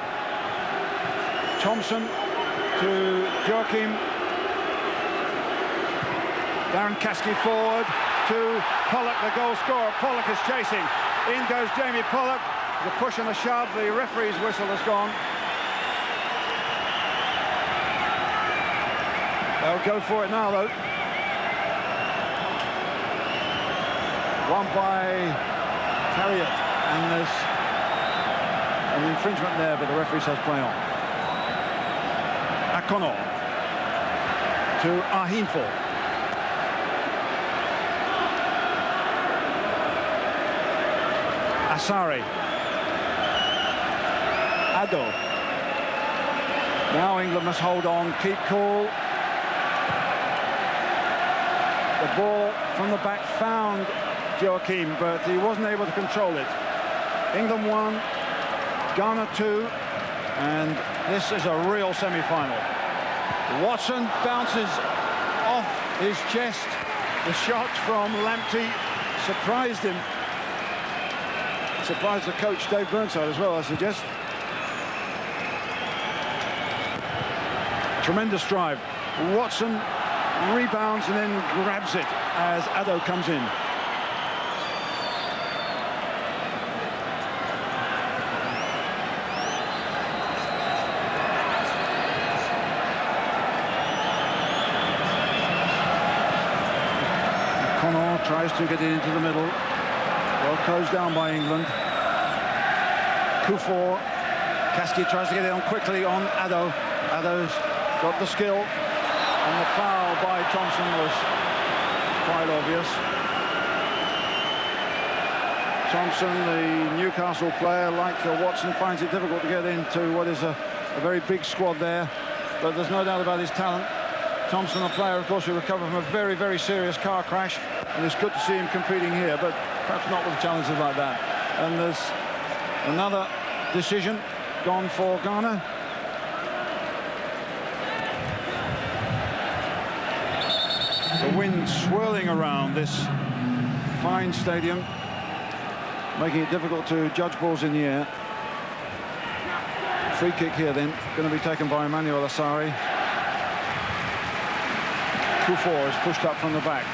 Thompson to Joachim. Darren Caskey forward to Pollock, the goal scorer. Pollock is chasing. In goes Jamie Pollock. The push and the shove. The referee's whistle has gone. They'll go for it now, though. One by Harriet, and there's an infringement there, but the referee says play on. O'Connell to Ahimfall. Asari. Addo. Now England must hold on, keep cool. The ball from the back found Joachim, but he wasn't able to control it. England 1, Ghana 2, and this is a real semi-final. Watson bounces off his chest. The shot from Lamptey surprised him. Surprised the coach, Dave Burnside, as well, I suggest. Tremendous drive. Watson rebounds and then grabs it. as Addo comes in. Tries to get it into the middle. Well closed down by England. Kufor. Kaski tries to get it on quickly on Addo. Addo's got the skill. And the foul by Thompson was quite obvious. Thompson, the Newcastle player, like Watson, finds it difficult to get into what is a very big squad there. But there's no doubt about his talent. Thompson, a player, of course, who recovered from a very, very serious car crash. And it's good to see him competing here, but perhaps not with challenges like that. And there's another decision gone for Ghana. The wind swirling around this fine stadium, making it difficult to judge balls in the air. Free kick here then, going to be taken by Emmanuel Asari. Kufor is pushed up from the back.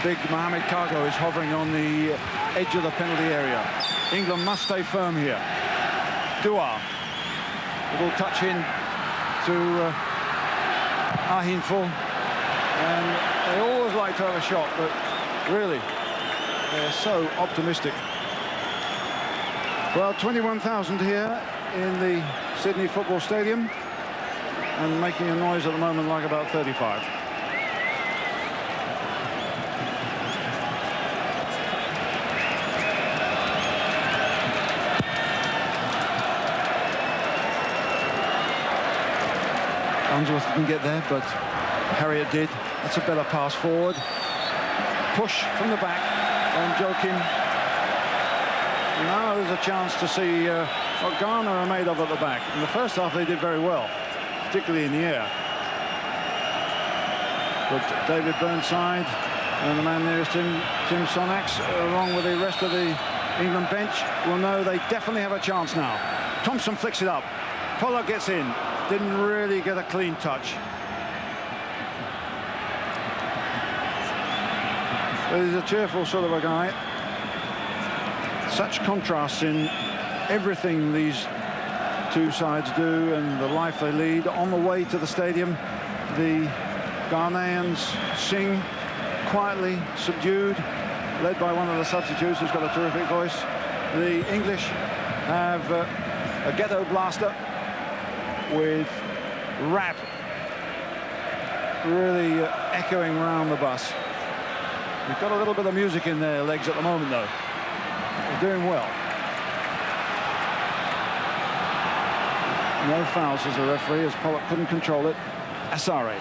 Big Mohamed Cargo is hovering on the edge of the penalty area. England must stay firm here. Dua. A little touch in to Ahinful. And they always like to have a shot, but really, they're so optimistic. Well, 21,000 here in the Sydney Football Stadium, and making a noise at the moment like about 35. Unsworth didn't get there, but Harriet did. That's a better pass forward. Push from the back on Joachim. Now there's a chance to see what Ghana are made of at the back. In the first half they did very well, particularly in the air. But David Burnside and the man nearest him, Tim Sonax, along with the rest of the England bench, will know they definitely have a chance now. Thompson flicks it up. Pollock gets in. Didn't really get a clean touch. But he's a cheerful sort of a guy. Such contrasts in everything these two sides do and the life they lead. On the way to the stadium, the Ghanaians sing quietly, subdued, led by one of the substitutes who's got a terrific voice. The English have a ghetto blaster with rap really echoing around the bus. We've got a little bit of music in their legs at the moment, though. They're doing well. No foul, says the referee, as Pollock couldn't control it. Asare.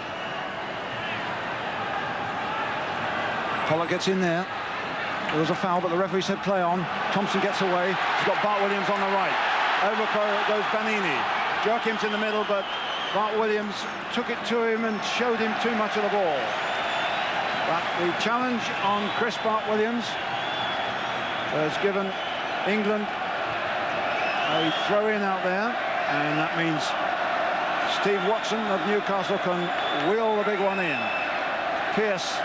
Pollock gets in there. There was a foul, but the referee said play on. Thompson gets away. He's got Bart Williams on the right. Over goes Banini. Joachim's in the middle, but Bart Williams took it to him and showed him too much of the ball. But the challenge on Chris Bart Williams has given England a throw-in out there, and that means Steve Watson of Newcastle can wheel the big one in. Pearce,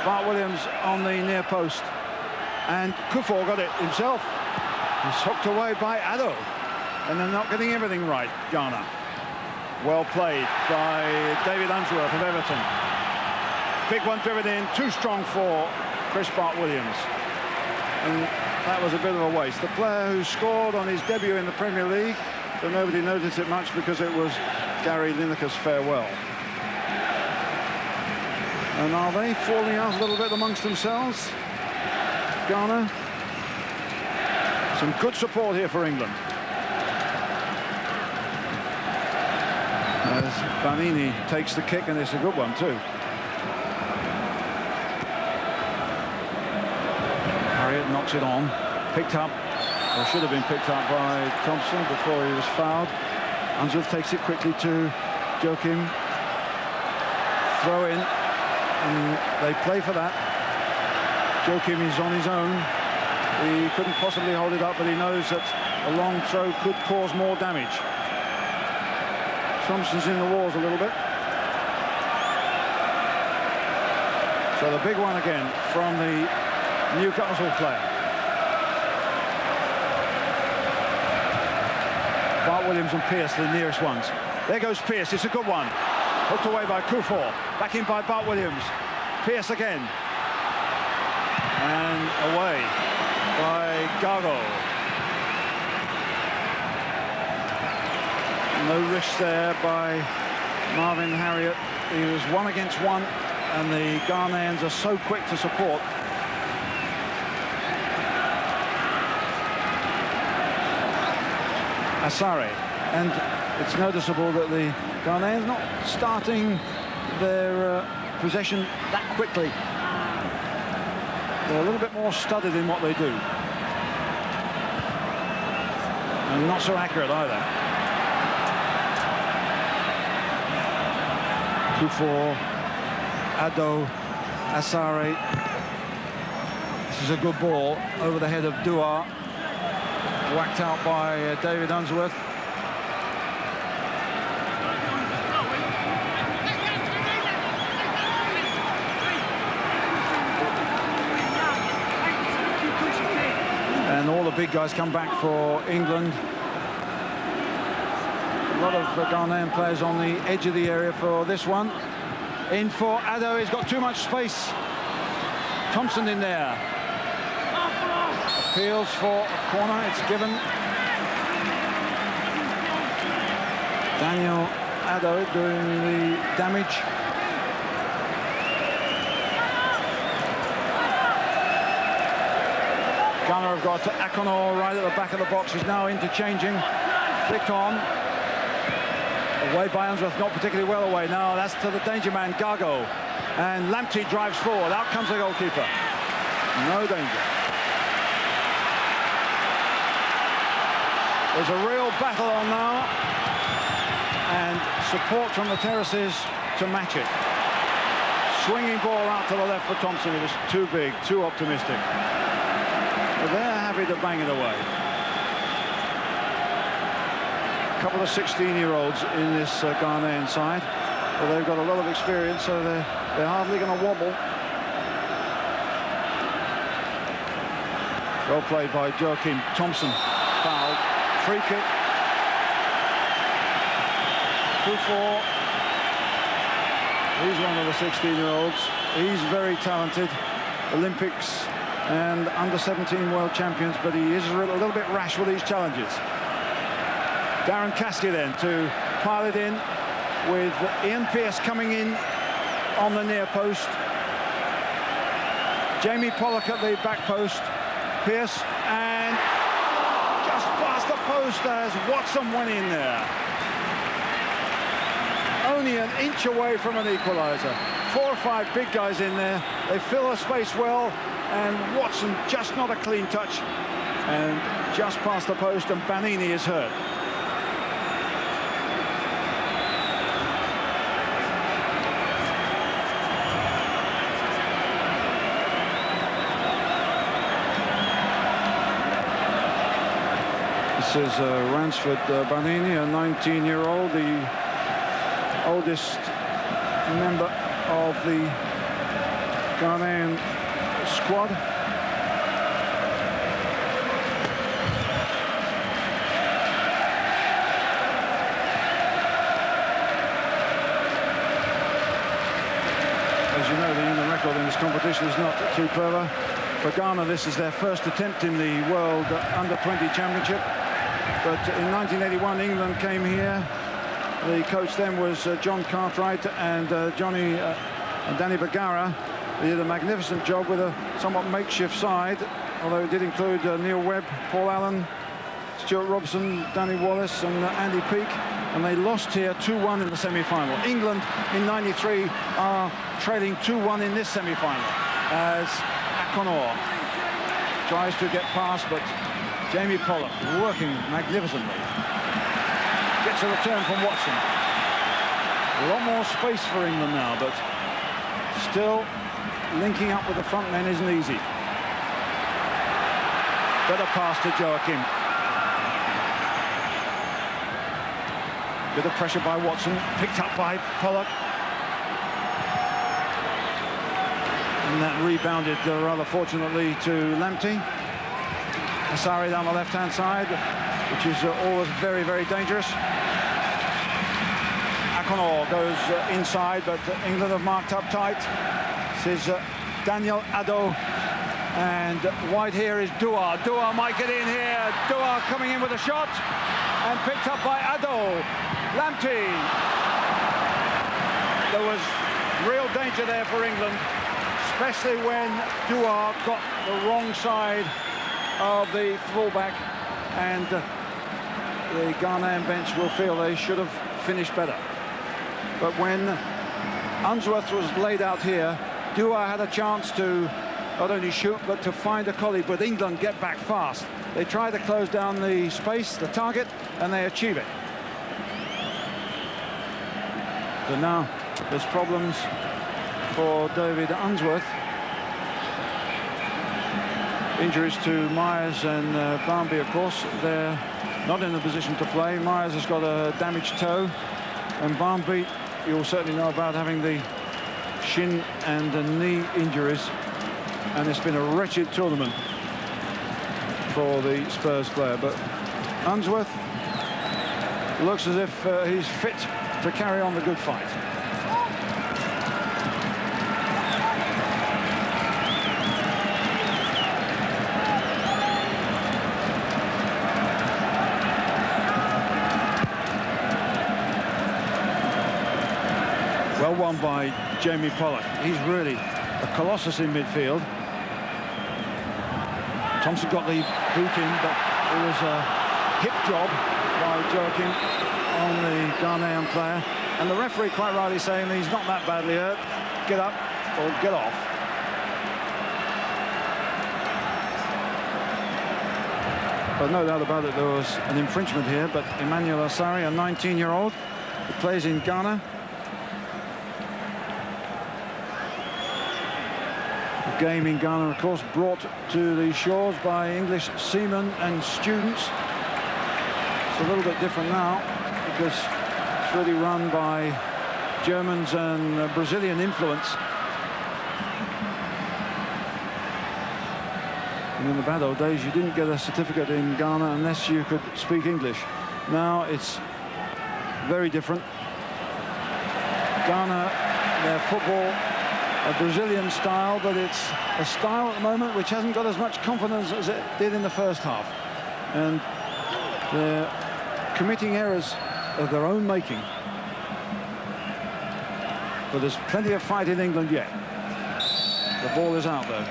Bart Williams on the near post, and Kufor got it himself. He's hooked away by Addo. And they're not getting everything right, Ghana. Well played by David Unsworth of Everton. Big one driven in, too strong for Chris Bart Williams. And that was a bit of a waste. The player who scored on his debut in the Premier League, but nobody noticed it much because it was Gary Lineker's farewell. And are they falling out a little bit amongst themselves? Ghana. Some good support here for England. As Banini takes the kick, and it's a good one too. Harriet knocks it on, picked up, or should have been picked up by Thompson before he was fouled. Unsworth takes it quickly to Joachim. Throw in, and they play for that. Joachim is on his own. He couldn't possibly hold it up, but he knows that a long throw could cause more damage. Thompson's in the wars a little bit. So So the big one again from the Newcastle player. Bart Williams and Pearce, the nearest ones. There goes Pearce, it's a good one. Hooked away by Kufor, back in by Bart Williams. Pearce again. And away by Gago. No risk there by Marvin Harriott. He was 1 against 1, and the Ghanaians are so quick to support. Asare, and it's noticeable that the Ghanaians not starting their possession that quickly. They're a little bit more studied in what they do, and not so accurate either. Kufor, Ado, Asare. This is a good ball over the head of Duar. Whacked out by David Unsworth. And all the big guys come back for England. A lot of Ghanaian players on the edge of the area for this one. In for Ado, he's got too much space. Thompson in there. Appeals for a corner, it's given. Daniel Ado doing the damage. Ghana have got Akonor right at the back of the box. He's now interchanging. Flicked on. Away by Unsworth, not particularly well away. Now that's to the danger man, Gago. And Lamptey drives forward. Out comes the goalkeeper. No danger. There's a real battle on now, and support from the terraces to match it. Swinging ball out to the left for Thompson. It was too big, too optimistic. But they're happy to bang it away. A couple of 16-year-olds in this Ghanaian side, but they've got a lot of experience, so they're hardly going to wobble. Well played by Joachim Thompson. Fouled. Free kick. Kufor. He's one of the 16-year-olds. He's very talented. Olympics and under-17 world champions, but he is a little bit rash with these challenges. Darren Caskey then to pile it in, with Ian Pearce coming in on the near post. Jamie Pollock at the back post. Pearce, and just past the post as Watson went in there. Only an inch away from an equaliser. 4 or 5 big guys in there. They fill the space well, and Watson just not a clean touch. And just past the post, and Banini is hurt. This is Ransford Banini, a 19-year-old, the oldest member of the Ghanaian squad. As you know, the England record in this competition is not too clever. For Ghana, this is their first attempt in the World Under-20 Championship. But in 1981, England came here. The coach then was John Cartwright, and Danny Bagara. They did a magnificent job with a somewhat makeshift side, although it did include Neil Webb, Paul Allen, Stuart Robson, Danny Wallace and Andy Peake. And they lost here 2-1 in the semi-final. England in 93 are trailing 2-1 in this semi-final as Akonor tries to get past, but Jamie Pollock working magnificently. Gets a return from Watson. A lot more space for England now, but still linking up with the front men isn't easy. Better pass to Joachim. Bit of pressure by Watson, picked up by Pollock. And that rebounded rather fortunately to Lamptey. Asari down the left-hand side, which is always very, very dangerous. Akonor goes inside, but England have marked up tight. This is Daniel Addo, and wide here is Dua. Dua might get in here. Dua coming in with a shot, and picked up by Addo. Lamptey. There was real danger there for England, especially when Dua got the wrong side of the fullback, and the Ghanaian bench will feel they should have finished better. But when Unsworth was laid out here, Dua had a chance to not only shoot but to find a colleague, but England get back fast. They try to close down the space, the target, and they achieve it. But now there's problems for David Unsworth. Injuries to Myers and Barmby, of course. They're not in a position to play. Myers has got a damaged toe, and Barmby, you'll certainly know about having the shin and the knee injuries, and it's been a wretched tournament for the Spurs player. But Unsworth looks as if he's fit to carry on the good fight. Well won by Jamie Pollock. He's really a colossus in midfield. Thompson got the boot in, but it was a hip job by Joachim on the Ghanaian player. And the referee quite rightly saying he's not that badly hurt. Get up or get off. But no doubt about it, there was an infringement here. But Emmanuel Asari, a 19-year-old who plays in Ghana, game in Ghana, of course, brought to the shores by English seamen and students. It's a little bit different now because it's really run by Germans and Brazilian influence. And in the bad old days, you didn't get a certificate in Ghana unless you could speak English. Now it's very different. Ghana, their football, a Brazilian style, but it's a style at the moment which hasn't got as much confidence as it did in the first half. And they're committing errors of their own making. But there's plenty of fight in England yet. The ball is out, though.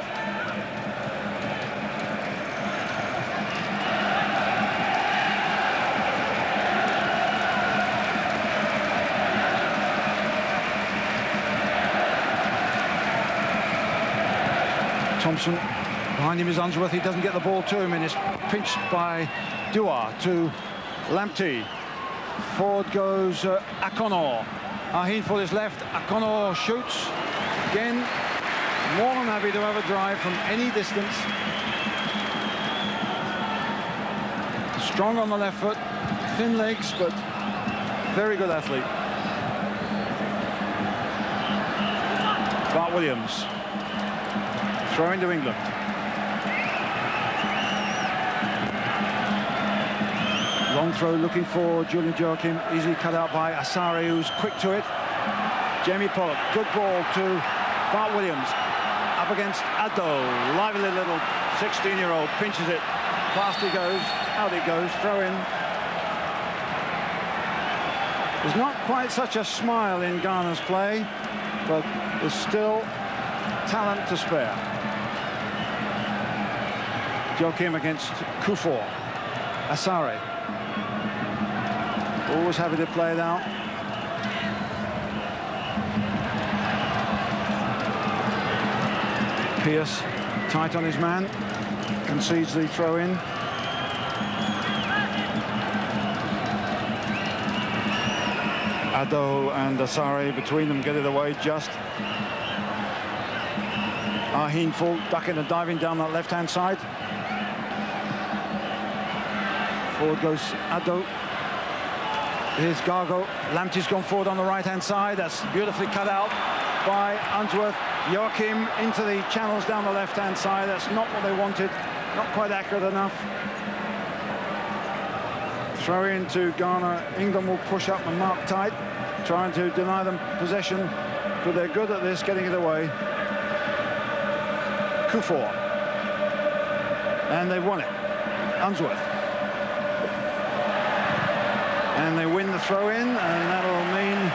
Thompson, behind him is Unsworth. He doesn't get the ball to him, and it's pinched by Dua to Lamptey. Forward goes Akonor. Aheen for his left. Akonor shoots. Again, more than happy to have a drive from any distance. Strong on the left foot. Thin legs, but very good athlete. Bart Williams. Throw into England. Long throw looking for Julian Joachim. Easily cut out by Asari, who's quick to it. Jamie Pollock. Good ball to Bart Williams. Up against Addo. Lively little 16-year-old. Pinches it. Past he goes. Out it goes. Throw in. There's not quite such a smile in Ghana's play, but there's still talent to spare. Joachim against Kufor. Asari. Always happy to play it out. Pierce tight on his man. Concedes the throw in. Addo and Asari between them get it away just. Aheen full, ducking and diving down that left-hand side. Forward goes Addo. Here's Gargo. Lamptey's gone forward on the right-hand side. That's beautifully cut out by Unsworth. Joachim into the channels down the left-hand side. That's not what they wanted. Not quite accurate enough. Throw in to Ghana. England will push up and mark tight, trying to deny them possession, but they're good at this, getting it away. Kufor. And they've won it. Unsworth. And they win the throw-in, and that'll mean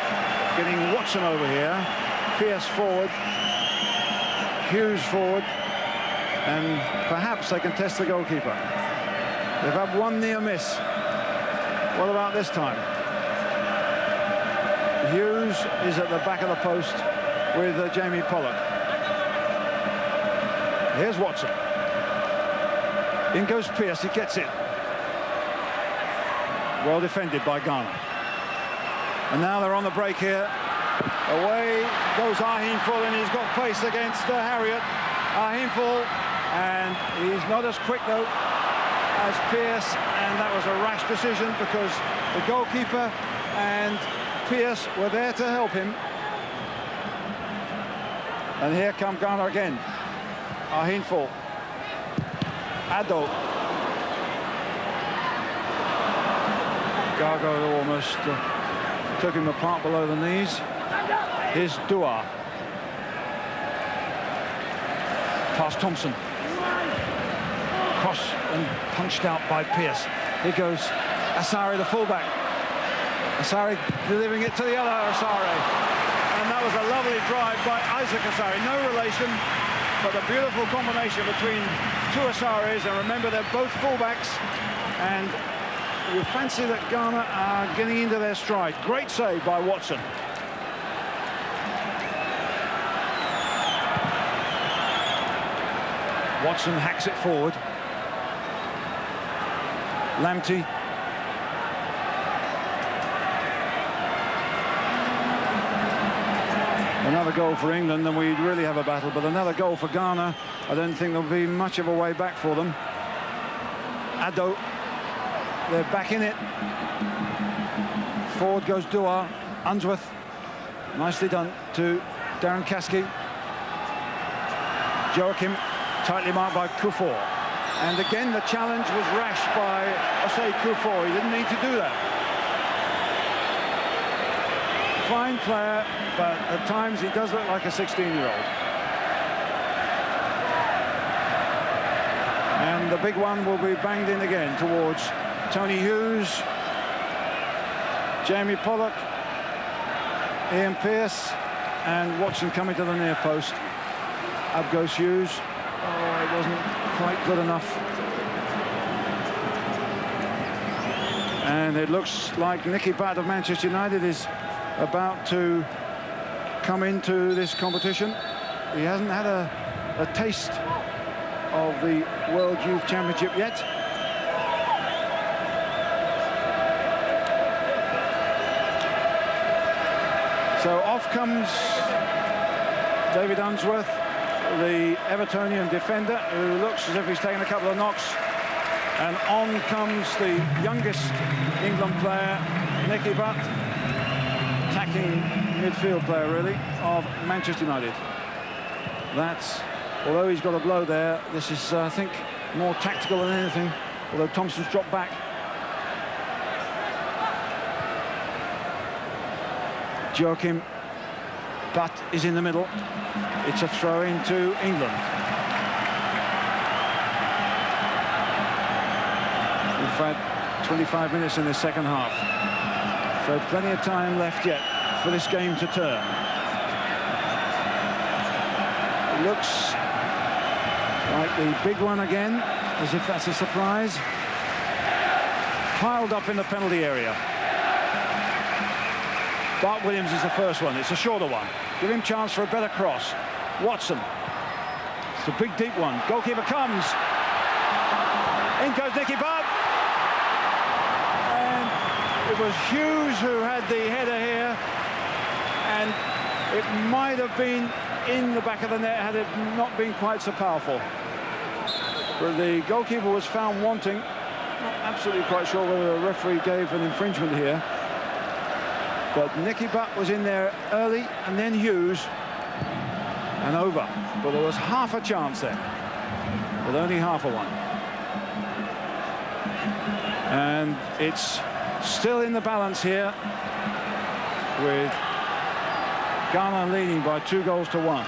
getting Watson over here. Pearce forward. Hughes forward. And perhaps they can test the goalkeeper. They've had one near miss. What about this time? Hughes is at the back of the post with Jamie Pollock. Here's Watson. In goes Pearce, he gets it. Well defended by Ghana. And now they're on the break here. Away goes Ahinful, and he's got pace against Harriet. Ahinful, and he's not as quick though as Pearce, and that was a rash decision because the goalkeeper and Pearce were there to help him. And here come Ghana again. Ahinful. Addo. Gargo almost took him apart below the knees. Here's Dua. Past Thompson. Cross and punched out by Pearce. Here goes Asari, the fullback. Asari delivering it to the other Asari. And that was a lovely drive by Isaac Asari. No relation, but a beautiful combination between two Asaris. And remember, they're both fullbacks. And you fancy that Ghana are getting into their stride. Great save by Watson. Watson hacks it forward. Lamptey. Another goal for England, and we'd really have a battle, but another goal for Ghana. I don't think there'll be much of a way back for them. Addo. They're back in it. Forward goes Dua. Unsworth. Nicely done to Darren Caskey. Joachim, tightly marked by Kufor. And again, the challenge was rash by Osei Kufor. He didn't need to do that. Fine player, but at times he does look like a 16-year-old. And the big one will be banged in again towards Tony Hughes, Jamie Pollock, Ian Pearce, and Watson coming to the near post. Up goes Hughes. Oh, it wasn't quite good enough. And it looks like Nicky Butt of Manchester United is about to come into this competition. He hasn't had a taste of the World Youth Championship yet. So off comes David Unsworth, the Evertonian defender, who looks as if he's taken a couple of knocks. And on comes the youngest England player, Nicky Butt, attacking midfield player, really, of Manchester United. That's, although he's got a blow there, this is, I think, more tactical than anything, although Thompson's dropped back. Joachim, Butt is in the middle. It's a throw into England. We've had 25 minutes in the second half. So plenty of time left yet for this game to turn. It looks like the big one again, as if that's a surprise. Piled up in the penalty area. Bart Williams is the first one. It's a shorter one. Give him chance for a better cross. Watson. It's a big, deep one. Goalkeeper comes. In goes Nicky Butt. And it was Hughes who had the header here. And it might have been in the back of the net had it not been quite so powerful. But the goalkeeper was found wanting. Not absolutely quite sure whether the referee gave an infringement here. But Nicky Butt was in there early, and then Hughes, and over. But there was half a chance there, but only half a one. And it's still in the balance here, with Ghana leading by 2-1.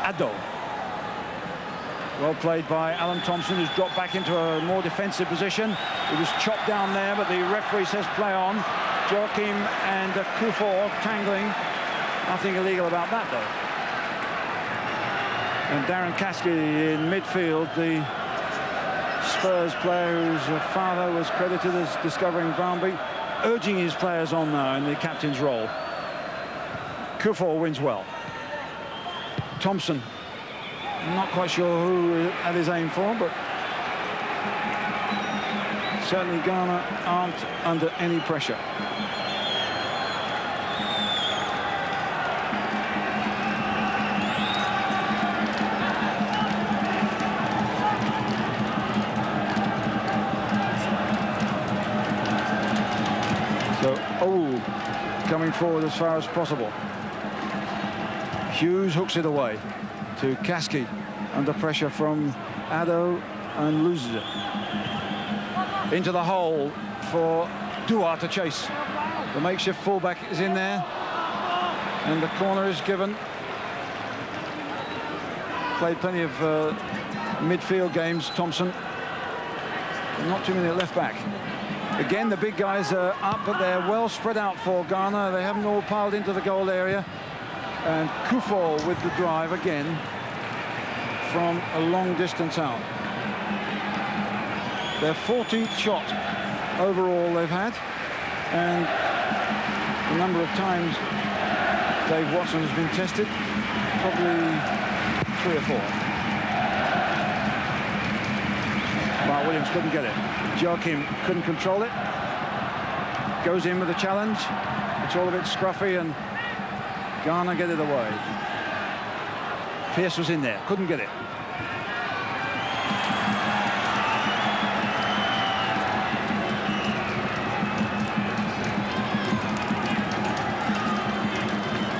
Addo. Well played by Alan Thompson, who's dropped back into a more defensive position. He was chopped down there, but the referee says play on. Joachim and Kufor tangling. Nothing illegal about that, though. And Darren Caskey in midfield, the Spurs player whose father was credited as discovering Barnby, urging his players on now in the captain's role. Kufor wins well. Thompson, not quite sure who had his aim for, but certainly Ghana aren't under any pressure. So, coming forward as far as possible. Hughes hooks it away to Caskey, under pressure from Addo, and loses it. Into the hole for Dua to chase. The makeshift fullback is in there, and the corner is given. Played plenty of midfield games, Thompson. Not too many at left back. Again, the big guys are up, but they're well spread out for Ghana. They haven't all piled into the goal area. And Kufor with the drive again from a long distance out. Their 14th shot overall they've had, and the number of times Dave Watson has been tested, probably 3 or 4. Mark Williams couldn't get it. Joachim couldn't control it. Goes in with a challenge. It's all a bit scruffy, and Ghana get it away. Pearce was in there, couldn't get it.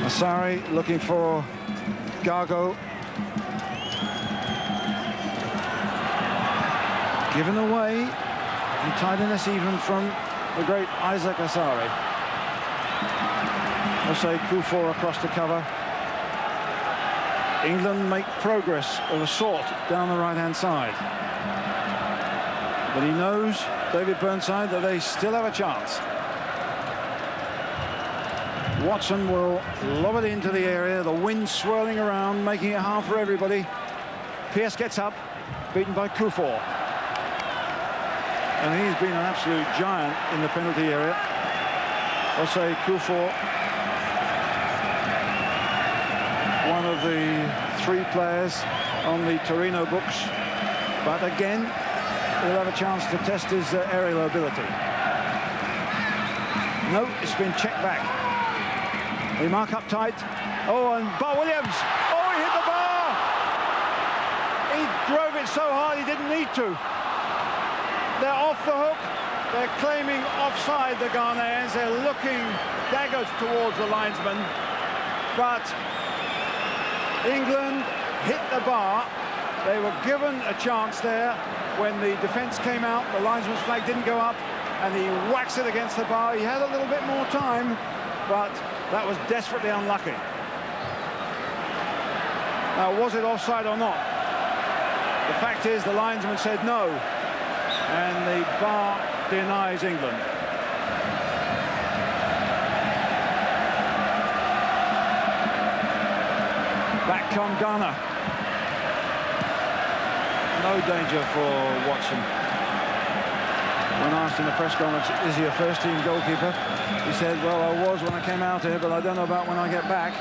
Asari looking for Gargo. Given away, and tidiness even from the great Isaac Asari. Jose Kufor across the cover. England make progress of a sort down the right-hand side. But he knows, David Burnside, that they still have a chance. Watson will lob it into the area, the wind swirling around, making it hard for everybody. Pearce gets up, beaten by Kufor. And he's been an absolute giant in the penalty area. Jose Kufor, one of the 3 players on the Torino books, but again he'll have a chance to test his aerial ability. No, it's been checked back. They mark up tight. Oh, and Bar Williams, oh, he hit the bar. He drove it so hard he didn't need to. They're off the hook. They're claiming offside, the Ghanaians. They're looking daggers towards the linesman, but England hit the bar. They were given a chance there when the defence came out. The linesman's flag didn't go up, and he whacks it against the bar. He had a little bit more time, but that was desperately unlucky. Now, was it offside or not? The fact is, the linesman said no, and the bar denies England. Back come Ghana. No danger for Watson. When asked in the press conference, is he a first-team goalkeeper? He said, well, I was when I came out here, but I don't know about when I get back.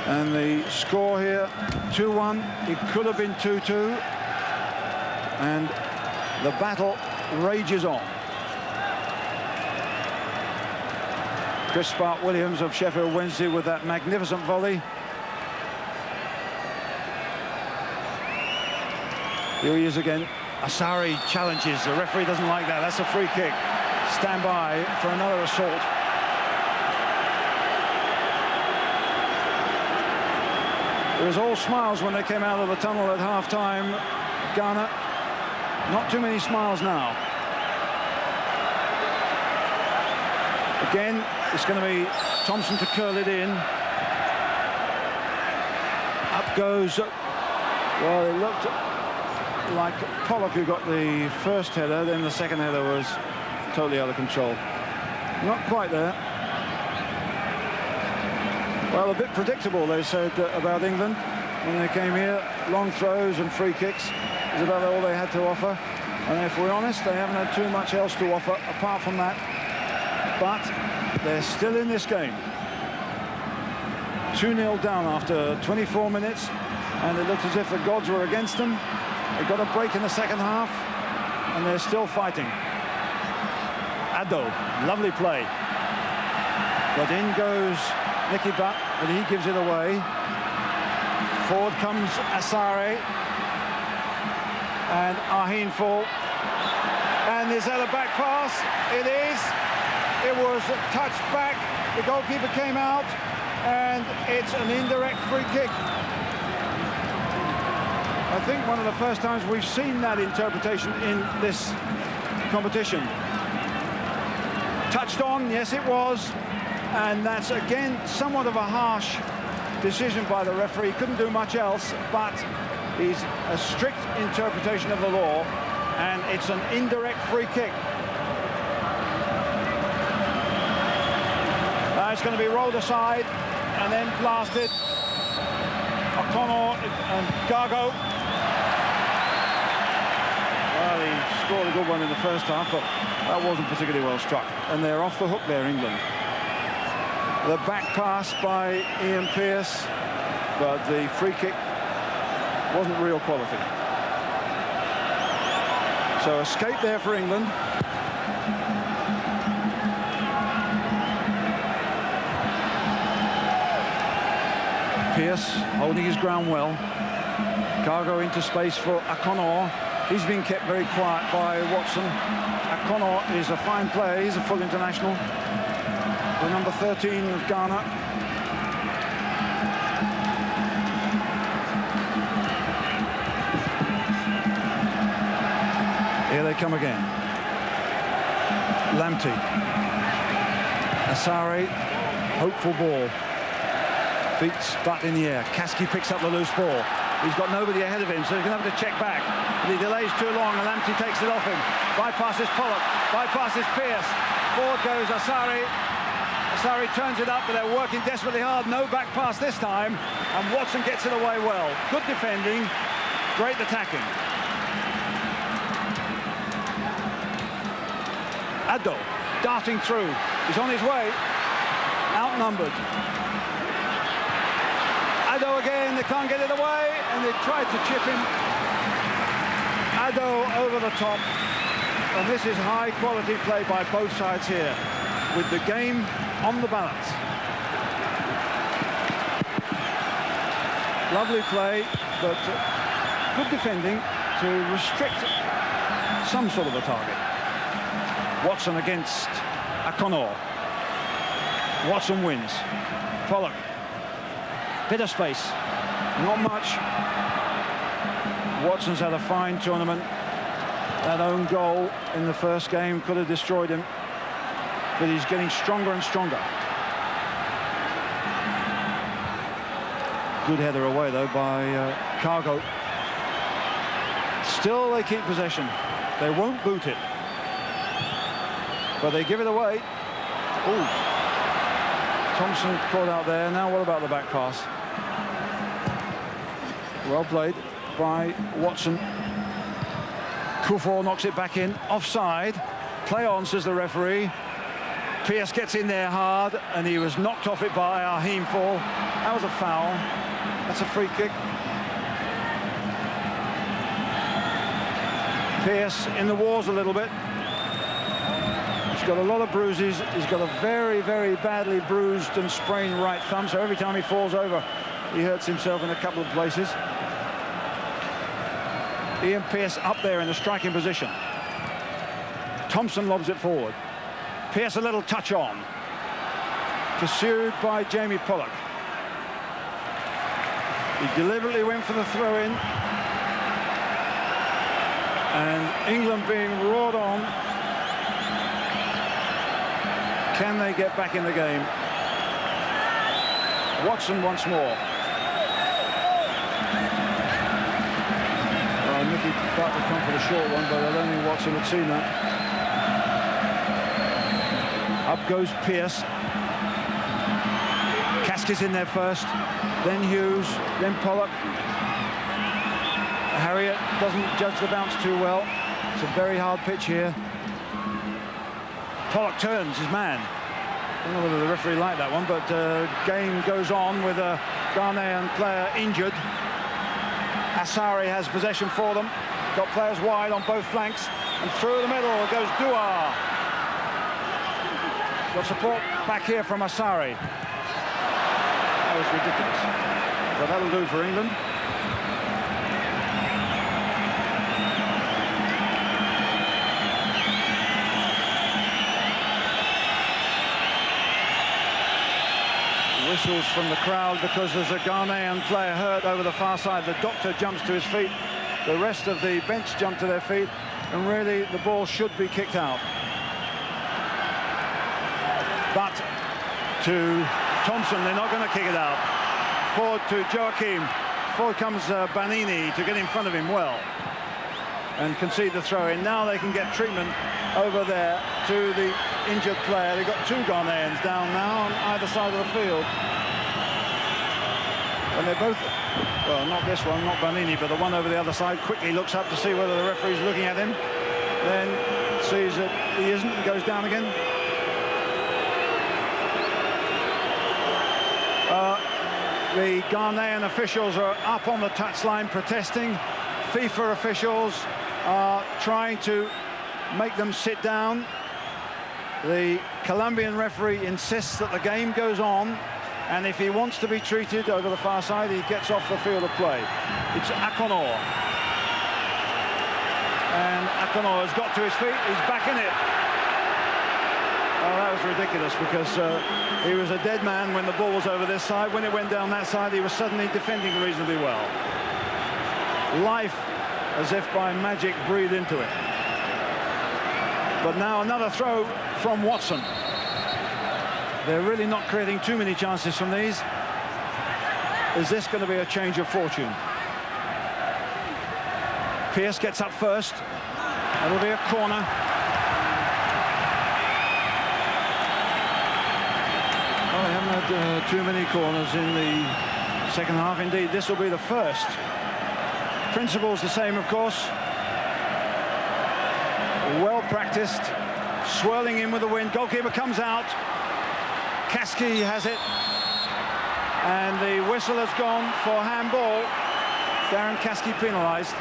And the score here, 2-1. It could have been 2-2. And the battle rages on. Chris Spark-Williams of Sheffield Wednesday with that magnificent volley. Here he is again. Asari challenges. The referee doesn't like that. That's a free kick. stand by for another assault. It was all smiles when they came out of the tunnel at half-time. Ghana, not too many smiles now. Again, it's going to be Thompson to curl it in. Up goes, well, it looked like Pollock who got the first header, then the second header was totally out of control. Not quite there. Well, a bit predictable, they said, about England when they came here. Long throws and free kicks is about all they had to offer. And if we're honest, they haven't had too much else to offer apart from that. But they're still in this game. 2-0 down after 24 minutes, and it looked as if the gods were against them. They got a break in the second half, and they're still fighting. Addo, lovely play. But in goes Nicky Butt, but he gives it away. Forward comes Asare. And Ahinful. And is that a back pass? It is. It was touched back. The goalkeeper came out. And it's an indirect free kick. I think one of the first times we've seen that interpretation in this competition. Touched on, yes it was. And that's again somewhat of a harsh decision by the referee. Couldn't do much else, but he's a strict interpretation of the law, and it's an indirect free kick. It's going to be rolled aside and then blasted. O'Connor and Gargo. Well, he scored a good one in the first half, but that wasn't particularly well struck. And they're off the hook there, England. The back pass by Ian Pearce, but the free kick wasn't real quality. So escape there for England. Pearce holding his ground well. Cargo into space for O'Connor. He's been kept very quiet by Watson. O'Connor is a fine player. He's a full international. The number 13 of Ghana. Here they come again. Lamptey. Asare, hopeful ball. Beats Butt in the air. Kasky picks up the loose ball. He's got nobody ahead of him, so he's going to have to check back. And he delays too long, and Lamptey takes it off him. Bypasses Pollock, bypasses Pearce. Forward goes Asare. Asare turns it up, but they're working desperately hard. No back pass this time, and Watson gets it away well. Good defending, great attacking. Addo darting through. He's on his way. Outnumbered. Addo again, they can't get it away, and they tried to chip him. Addo over the top, and this is high quality play by both sides here, with the game on the balance. Lovely play, but good defending to restrict some sort of a target. Watson against O'Connor. Watson wins. Pollock. Bit of space. Not much. Watson's had a fine tournament. That own goal in the first game could have destroyed him. But he's getting stronger and stronger. Good header away, though, by Cargo. Still, they keep possession. They won't boot it. But they give it away. Ooh. Thompson caught out there. Now what about the back pass? Well played by Watson. Kufuor knocks it back in. Offside. Play on, says the referee. Pearce gets in there hard, and he was knocked off it by Ahinful. That was a foul. That's a free kick. Pearce in the wars a little bit. He's got a lot of bruises. He's got a very, very badly bruised and sprained right thumb, so every time he falls over, he hurts himself in a couple of places. Ian Pearce up there in the striking position. Thompson lobs it forward. Pearce a little touch on. Pursued by Jamie Pollock. He deliberately went for the throw-in. And England being roared on. Can they get back in the game? Watson once more. Well, Nicky thought to come for the short one, but I don't think Watson had seen that. Up goes Pearce. Caskey's in there first, then Hughes, then Pollock. Harriott doesn't judge the bounce too well. It's a very hard pitch here. Pollock turns his man. I don't know whether the referee liked that one, but game goes on with a Ghanaian player injured. Asari has possession for them. Got players wide on both flanks, and through the middle goes Dua. Got support back here from Asari. That was ridiculous. But that'll do for England. Whistles from the crowd because there's a Ghanaian player hurt over the far side. The doctor jumps to his feet. The rest of the bench jump to their feet. And really, the ball should be kicked out. But to Thompson, they're not going to kick it out. Forward to Joachim. Forward comes Banini to get in front of him well. And concede the throw-in. Now they can get treatment over there to the injured player. They've got two Ghanaians down now on either side of the field. And they're both, well, not this one, not Banini, but the one over the other side quickly looks up to see whether the referee's looking at him. Then sees that he isn't and goes down again. The Ghanaian officials are up on the touchline protesting. FIFA officials are trying to make them sit down. The Colombian referee insists that the game goes on, and if he wants to be treated over the far side, he gets off the field of play. It's Akonor. And Akonor has got to his feet. He's back in it. Oh, that was ridiculous because he was a dead man when the ball was over this side. When it went down that side, he was suddenly defending reasonably well. Life, as if by magic, breathed into it. But now another throw from Watson. They're really not creating too many chances from these. Is this going to be a change of fortune? Pearce gets up first. That'll be a corner. Well, they haven't had too many corners in the second half. Indeed, this will be the first. Principle's the same, of course. Well practiced. Swirling in with the wind. Goalkeeper comes out. Caskey has it. And the whistle has gone for handball. Darren Caskey penalised.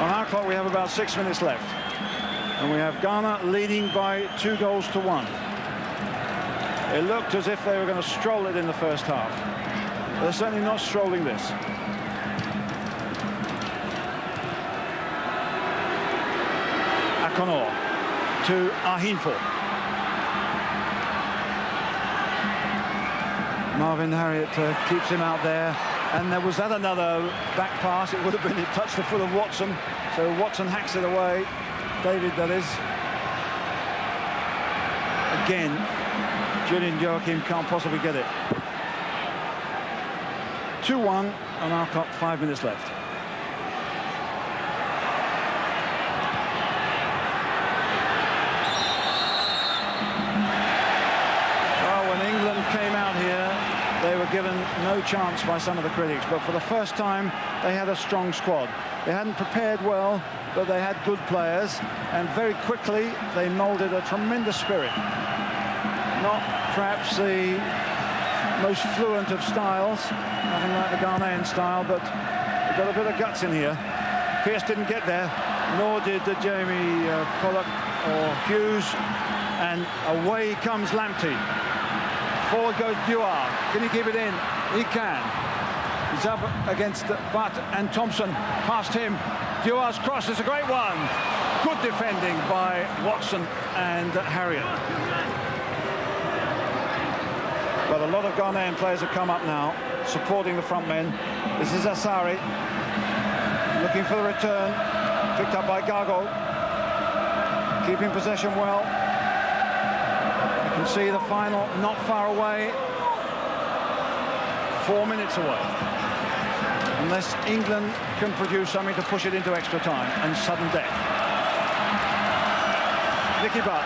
On our clock, we have about 6 minutes left. And we have Ghana leading by 2-1. It looked as if they were going to stroll it in the first half. They're certainly not strolling this. Akonor to Ahinfo. Marvin Harriott keeps him out there. And there was that another back pass. It would have been, it touched the foot of Watson. So Watson hacks it away. David, that is. Again, Julian Joachim can't possibly get it. 2-1 on our clock, 5 minutes left. Well, when England came out here, they were given no chance by some of the critics, but for the first time, they had a strong squad. They hadn't prepared well, but they had good players, and very quickly they moulded a tremendous spirit. Not perhaps the most fluent of styles, nothing like the Ghanaian style, but they've got a bit of guts in here. Pearce didn't get there, nor did Jamie Pollock or Hughes, and away comes Lamptey. Forward goes Dewar. Can he keep it in? He can. He's up against Butt and Thompson. Past him. Dewar's cross is a great one. Good defending by Watson and Harriet. But a lot of Ghanaian players have come up now, supporting the front men. This is Asari, looking for the return, picked up by Gago, keeping possession well. You can see the final not far away, 4 minutes away. Unless England can produce something to push it into extra time and sudden death. Nicky Butt,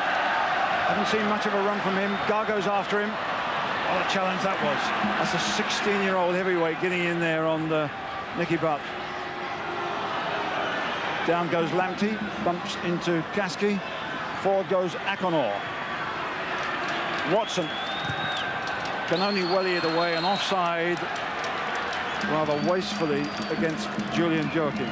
haven't seen much of a run from him. Gago's after him. What a challenge that was. That's a 16-year-old heavyweight getting in there on Nicky Butt. Down goes Lamptey, bumps into Kasky. Forward goes Akonor. Watson can only welly it away and offside rather wastefully against Julian Joachim.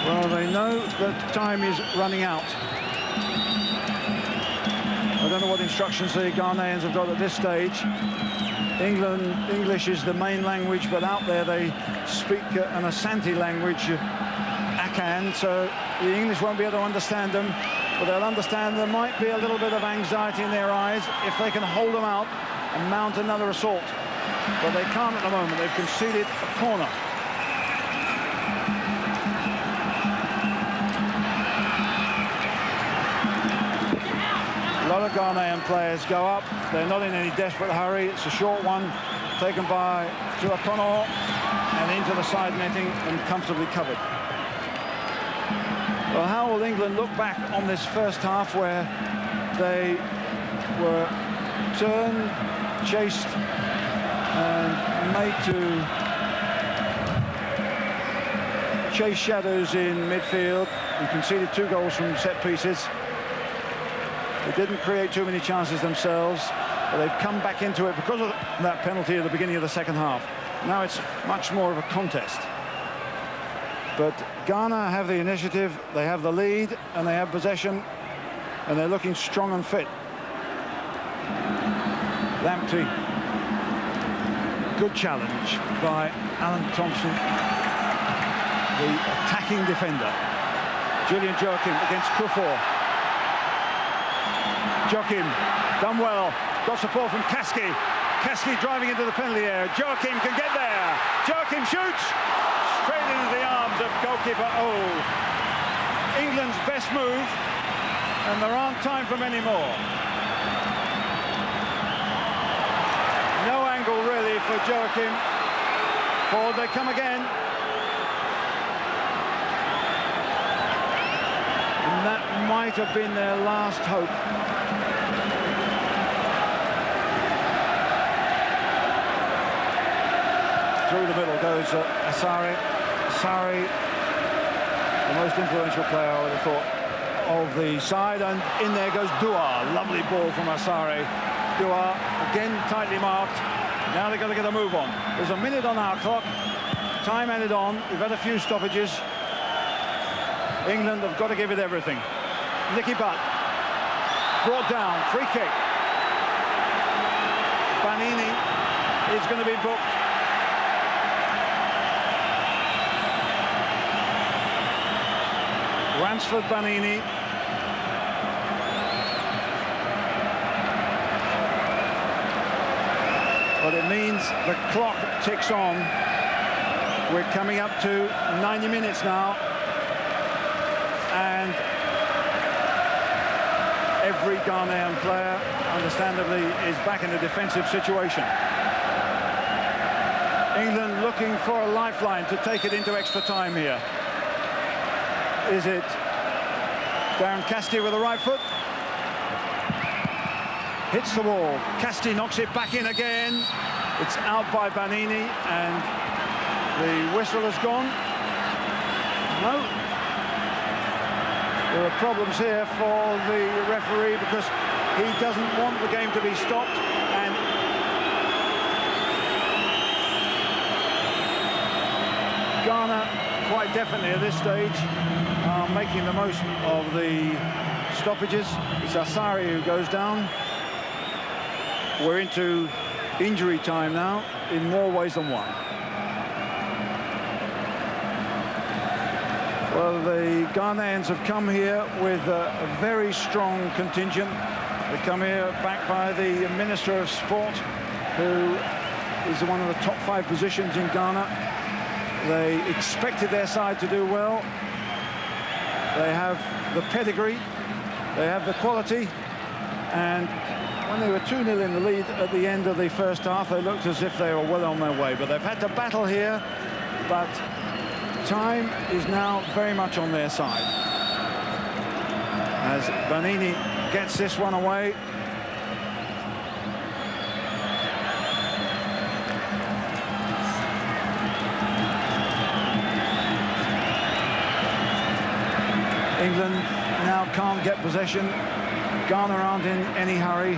Well, they know that time is running out. I don't know what instructions the Ghanaians have got at this stage. English is the main language, but out there they speak an Asante language, Akan, so the English won't be able to understand them, but they'll understand there might be a little bit of anxiety in their eyes if they can hold them out and mount another assault. But they can't at the moment. They've conceded a corner. A lot of Ghanaian players go up. They're not in any desperate hurry. It's a short one taken by Tuakono and into the side netting and comfortably covered. Well, how will England look back on this first half where they were turned, chased and made to chase shadows in midfield and conceded 2 goals from set pieces? They didn't create too many chances themselves, but they've come back into it because of that penalty at the beginning of the second half. Now it's much more of a contest. But Ghana have the initiative, they have the lead, and they have possession, and they're looking strong and fit. Lamptey. Good challenge by Alan Thompson, the attacking defender. Julian Joachim against Kufor. Joachim, done well, got support from Kasky. Kasky driving into the penalty area. Joachim can get there. Joachim shoots straight into the arms of goalkeeper O. England's best move, and there aren't time for many more. No angle really for Joachim. Forward they come again. And that might have been their last hope. Through the middle goes Asari. Asari, the most influential player, I would have thought, of the side. And in there goes Dua. Lovely ball from Asari. Dua, again tightly marked. Now they've got to get a move on. There's a minute on our clock. Time added on. We've had a few stoppages. England have got to give it everything. Nicky Butt. Brought down. Free kick. Banini is going to be booked. Ransford Banini. But it means the clock ticks on. We're coming up to 90 minutes now. And every Ghanaian player, understandably, is back in a defensive situation. England looking for a lifeline to take it into extra time here. Is it Darren Kasky with the right foot? Hits the wall. Kasky knocks it back in again. It's out by Banini, and the whistle has gone. No. There are problems here for the referee because he doesn't want the game to be stopped, and Ghana quite definitely at this stage are making the most of the stoppages. It's Asari who goes down. We're into injury time now in more ways than one. Well, the Ghanaians have come here with a very strong contingent. They come here backed by the Minister of Sport, who is one of the top 5 positions in Ghana. They expected their side to do well. They have the pedigree, they have the quality, and when they were 2-0 in the lead at the end of the first half, they looked as if they were well on their way. But they've had to battle here, but time is now very much on their side. As Banini gets this one away. England now can't get possession. Ghana aren't in any hurry.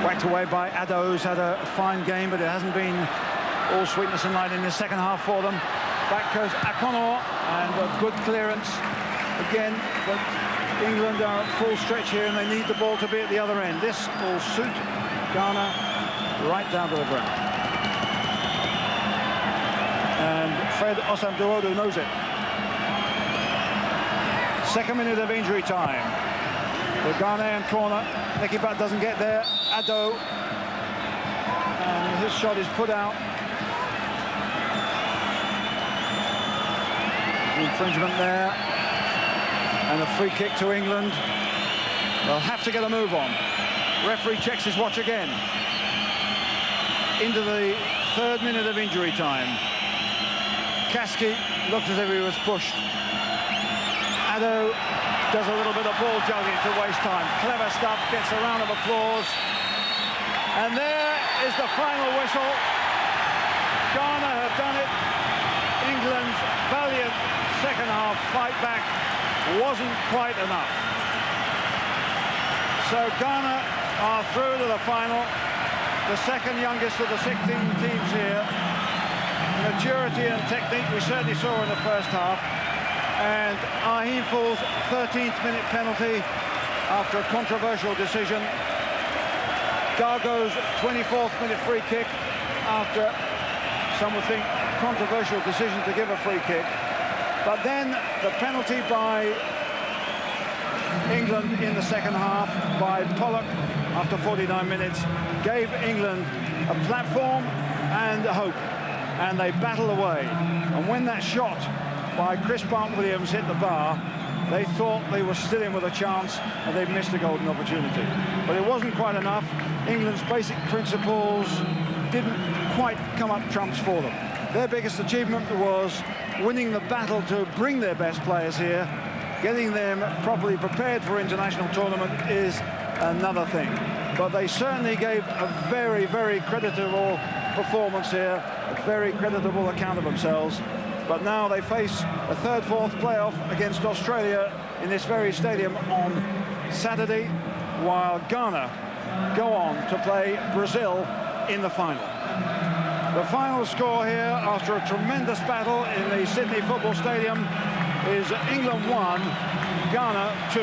Whacked away by Addo, who's had a fine game, but it hasn't been all sweetness and light in the second half for them. Back goes Akono, and a good clearance again, but England are at full stretch here, and they need the ball to be at the other end. This will suit Ghana right down to the ground. And Fred Osamduodu knows it. Second minute of injury time. The Ghanaian corner. Nicky Butt doesn't get there. Addo. And his shot is put out. Infringement there. And a free kick to England. They'll have to get a move on. Referee checks his watch again. Into the 3rd minute of injury time. Kaski looked as if he was pushed. Addo does a little bit of ball jogging to waste time. Clever stuff, gets a round of applause. And there is the final whistle. Ghana have done it. England's valiant second half fight back wasn't quite enough. So Ghana are through to the final. The second youngest of the 16 teams here. Maturity and technique we certainly saw in the first half. And Ahim Fall's 13th minute penalty after a controversial decision. Gargo's 24th minute free kick after, some would think, controversial decision to give a free kick. But then the penalty by England in the second half by Pollock after 49 minutes gave England a platform and a hope. And they battle away. And when that shot by Chris Park-Williams hit the bar, they thought they were still in with a chance, and they missed a golden opportunity. But it wasn't quite enough. England's basic principles didn't quite come up trumps for them. Their biggest achievement was winning the battle to bring their best players here. Getting them properly prepared for international tournament is another thing. But they certainly gave a very, very creditable performance here, a very creditable account of themselves. But now they face a 3rd, 4th playoff against Australia in this very stadium on Saturday, while Ghana go on to play Brazil in the final. The final score here, after a tremendous battle in the Sydney Football Stadium, is England 1, Ghana 2.